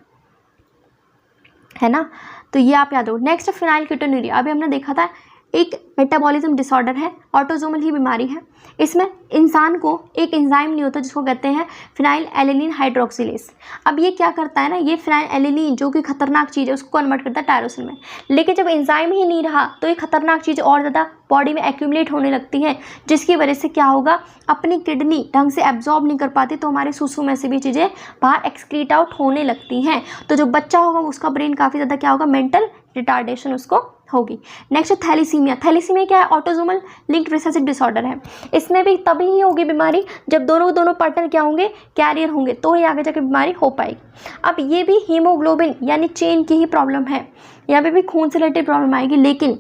है ना, तो ये आप याद रखो। नेक्स्ट फिनाइलकीटोन्यूरिया, अभी हमने देखा था एक मेटाबॉलिज्म डिसऑर्डर है, ऑटोजोमल ही बीमारी है, इसमें इंसान को एक एंजाइम नहीं होता जिसको कहते हैं फिनाइल एलिलीन हाइड्रोक्सिलेज। अब ये क्या करता है ना, ये फिनाइल एलिलीन जो कि खतरनाक चीज़ है उसको कन्वर्ट करता है टायरोसिन में, लेकिन जब एंजाइम ही नहीं रहा तो ये खतरनाक चीज़ और ज़्यादा बॉडी में एक्यूमुलेट होने लगती है, जिसकी वजह से क्या होगा, अपनी किडनी ढंग से एब्जॉर्ब नहीं कर पाती, तो हमारे सुसु में से भी चीज़ें बाहर एक्सक्रीट आउट होने लगती हैं, तो जो बच्चा होगा उसका ब्रेन काफ़ी ज़्यादा क्या होगा, मेंटल रिटार्डेशन उसको होगी। नेक्स्ट थैलीसीमिया, थैलीसीमिया क्या है, ऑटोजोमल लिंक्ड रिसेसिव डिसऑर्डर है, इसमें भी तभी ही होगी बीमारी जब दोनों पार्टनर क्या होंगे, कैरियर होंगे, तो ही आगे जाके बीमारी हो पाएगी। अब ये भी हीमोग्लोबिन यानी चेन की ही प्रॉब्लम है, यहाँ पे भी खून से रिलेटेड प्रॉब्लम आएगी, लेकिन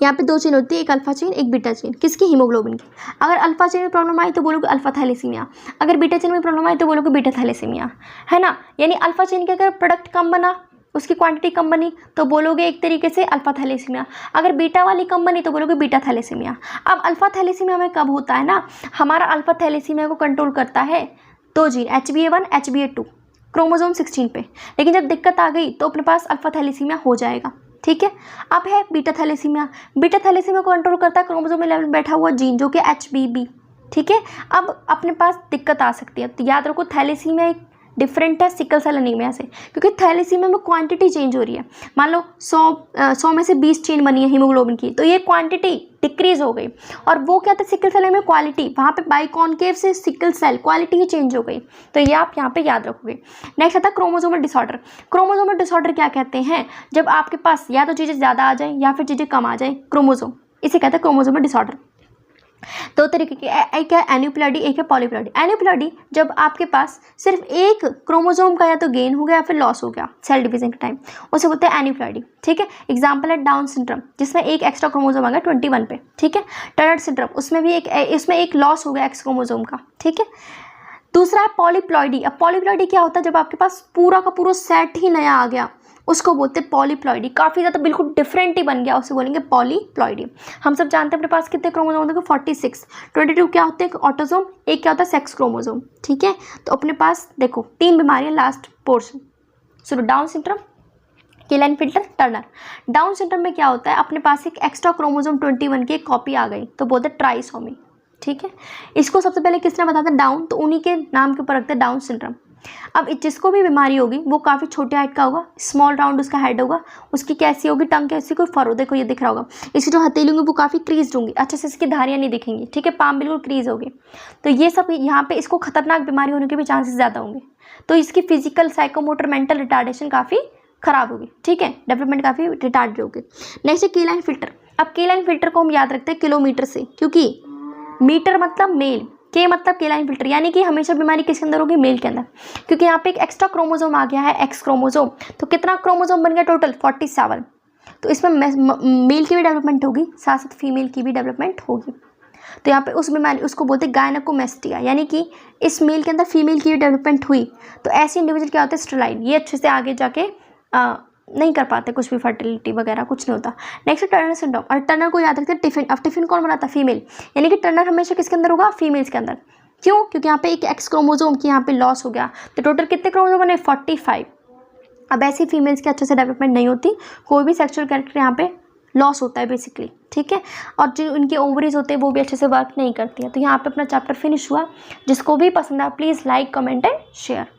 यहाँ पे 2 चेन होती है, एक अल्फा चेन एक बीटा चेन, किसकी, हीमोग्लोबिन की। अगर अल्फा चेन में प्रॉब्लम आई तो बोलोगे अल्फा थैलेसीमिया, अगर बीटा चेन में प्रॉब्लम आई तो बोलोगे बीटा थैलेसीमिया, है ना, यानी अल्फा चेन के अगर प्रोडक्ट कम बना, उसकी क्वांटिटी कम बनी, तो बोलोगे एक तरीके से अल्फा थैलेसीमिया, अगर बीटा वाली कम बनी तो बोलोगे बीटा थैलेसीमिया। अब अल्फा थैलेसीमिया में कब होता है ना, हमारा अल्फा थैलेसीमिया को कंट्रोल करता है 2 जीन, HbA1 HbA2 क्रोमोसोम 16 पे, लेकिन जब दिक्कत आ गई तो अपने पास अल्फा थैलेसीमिया हो जाएगा। ठीक है, अब है बीटा थैलेसीमिया, बीटा थैलेसीमिया को कंट्रोल करता है क्रोमोसोम 11 बैठा हुआ जीन जो कि HBB। ठीक है, अब अपने पास दिक्कत आ सकती है, तो याद रखो थैलेसीमिया एक डिफरेंट है सिकल सेल एनीमिया से, क्योंकि थैलेसीमिया में क्वांटिटी चेंज हो रही है, मान लो 100 में से 20 चेन बनी है हीमोग्लोबिन की, तो ये क्वांटिटी डिक्रीज हो गई, और वो क्या था सिकल सेल में क्वालिटी, वहाँ पे बाइकॉनकेव से सिकल सेल क्वालिटी ही चेंज हो गई, तो ये आप यहाँ पे याद रखोगे। नेक्स्ट आता है क्रोमोसोमल डिसऑर्डर। क्रोमोसोमल डिसऑर्डर क्या कहते हैं, जब आपके पास या तो चीज़ें ज़्यादा आ जाए या फिर चीज़ें कम आ जाए, क्रोमोसोम, इसे कहते हैं क्रोमोसोमल डिसऑर्डर। 2 तरीके के, एक है एन्यूप्लॉइडी, एक है पॉलीप्लॉइडी। एन्यूप्लॉइडी जब आपके पास सिर्फ एक क्रोमोसोम का या तो गेन हो गया या फिर लॉस हो गया सेल डिवीजन के टाइम, उसे बोलते हैं एन्यूप्लॉइडी। ठीक है, एग्जांपल है डाउन सिंड्रोम, जिसमें एक एक्स्ट्रा क्रोमोसोम आ गया 21 पे। ठीक है, टर्नर सिंड्रोम, उसमें भी इसमें एक लॉस हो गया एक्स क्रोमोसोम का। ठीक है, दूसरा है पॉलीप्लॉइडी। अब पॉलीप्लॉइडी क्या होता है, जब आपके पास पूरा का पूरा सेट ही नया आ गया, उसको बोलते हैं पॉलीप्लॉइडी, काफ़ी ज़्यादा बिल्कुल डिफरेंट ही बन गया, उसे बोलेंगे पॉलीप्लॉइडी। हम सब जानते हैं अपने पास कितने क्रोमोसोम होते हैं, 46, 22 क्या होते हैं ऑटोसोम, एक क्या होता है सेक्स क्रोमोसोम। ठीक है, तो अपने पास देखो 3 बीमारियाँ लास्ट पोर्शन। सुनो, Down syndrome, Klinefelter, Turner. Down syndrome में क्या होता है, अपने पास एक एक्स्ट्रा क्रोमोसोम 21 की एक कॉपी आ गई, तो बोलते हैं ट्राइसोमी। ठीक है, इसको सबसे पहले किसने बताया था, डाउन, तो उन्हीं के नाम के ऊपर रखते हैं डाउन सिंड्रोम। अब जिसको भी बीमारी होगी वो काफ़ी छोटे हाइट का होगा, स्मॉल राउंड उसका हेड होगा, उसकी कैसी होगी टंग कैसी, कोई फरो, देखो ये दिख रहा होगा। इसकी जो हथेली होंगी वो काफ़ी क्रीज होंगी, अच्छे से इसकी धारियाँ नहीं दिखेंगी, ठीक है, पाम बिल्कुल क्रीज होगी। तो ये सब यहाँ पे इसको खतरनाक बीमारी होने के भी चांसेस ज़्यादा होंगे। तो इसकी फिजिकल, साइकोमोटर, मेंटल रिटार्डेशन काफ़ी खराब होगी, ठीक है, डेवलपमेंट काफ़ी रिटार्डेड होगी। नेक्स्ट है केलाइन फिल्टर। अब केलाइन फिल्टर को हम याद रखते हैं किलोमीटर से, क्योंकि मीटर मतलब मेल, के मतलब केलाइन फिल्टर, यानी कि हमेशा बीमारी किसके अंदर होगी, मेल के अंदर, क्योंकि यहाँ पे एक एक्स्ट्रा क्रोमोसोम आ गया है, एक्स क्रोमोसोम। तो कितना क्रोमोसोम बन गया टोटल, 47। तो इसमें मेल की भी डेवलपमेंट होगी, साथ साथ फीमेल की भी डेवलपमेंट होगी। तो यहाँ पे उस बीमारी उसको बोलते हैं गायनेकोमेस्टिया, यानी कि इस मेल के अंदर फीमेल की भी डेवलपमेंट हुई। तो ऐसे इंडिविजुअल क्या होते हैं, स्टेराइल, ये अच्छे से आगे जाके नहीं कर पाते कुछ भी, फर्टिलिटी वगैरह कुछ नहीं होता। नेक्स्ट टर्नर सिंड्रोम, और टर्नर को याद रखते हैं टिफिन। अब टिफिन कौन बनाता है, फीमेल, यानी कि टर्नर हमेशा किसके अंदर होगा, फीमेल्स के अंदर। क्यों, क्योंकि यहाँ पे एक एक्स क्रोमोसोम की यहाँ पे लॉस हो गया। तो टोटल कितने क्रोमोसोम बने, 45। अब ऐसी फीमेल्स की अच्छे से डेवलपमेंट नहीं होती, कोई भी सेक्सुअल कैरेक्टर यहाँ पे लॉस होता है बेसिकली, ठीक है। और जो उनके ओवरीज होते हैं वो भी अच्छे से वर्क नहीं करती है। तो यहाँ पे अपना चैप्टर फिनिश हुआ। जिसको भी पसंद आया please like, comment and share.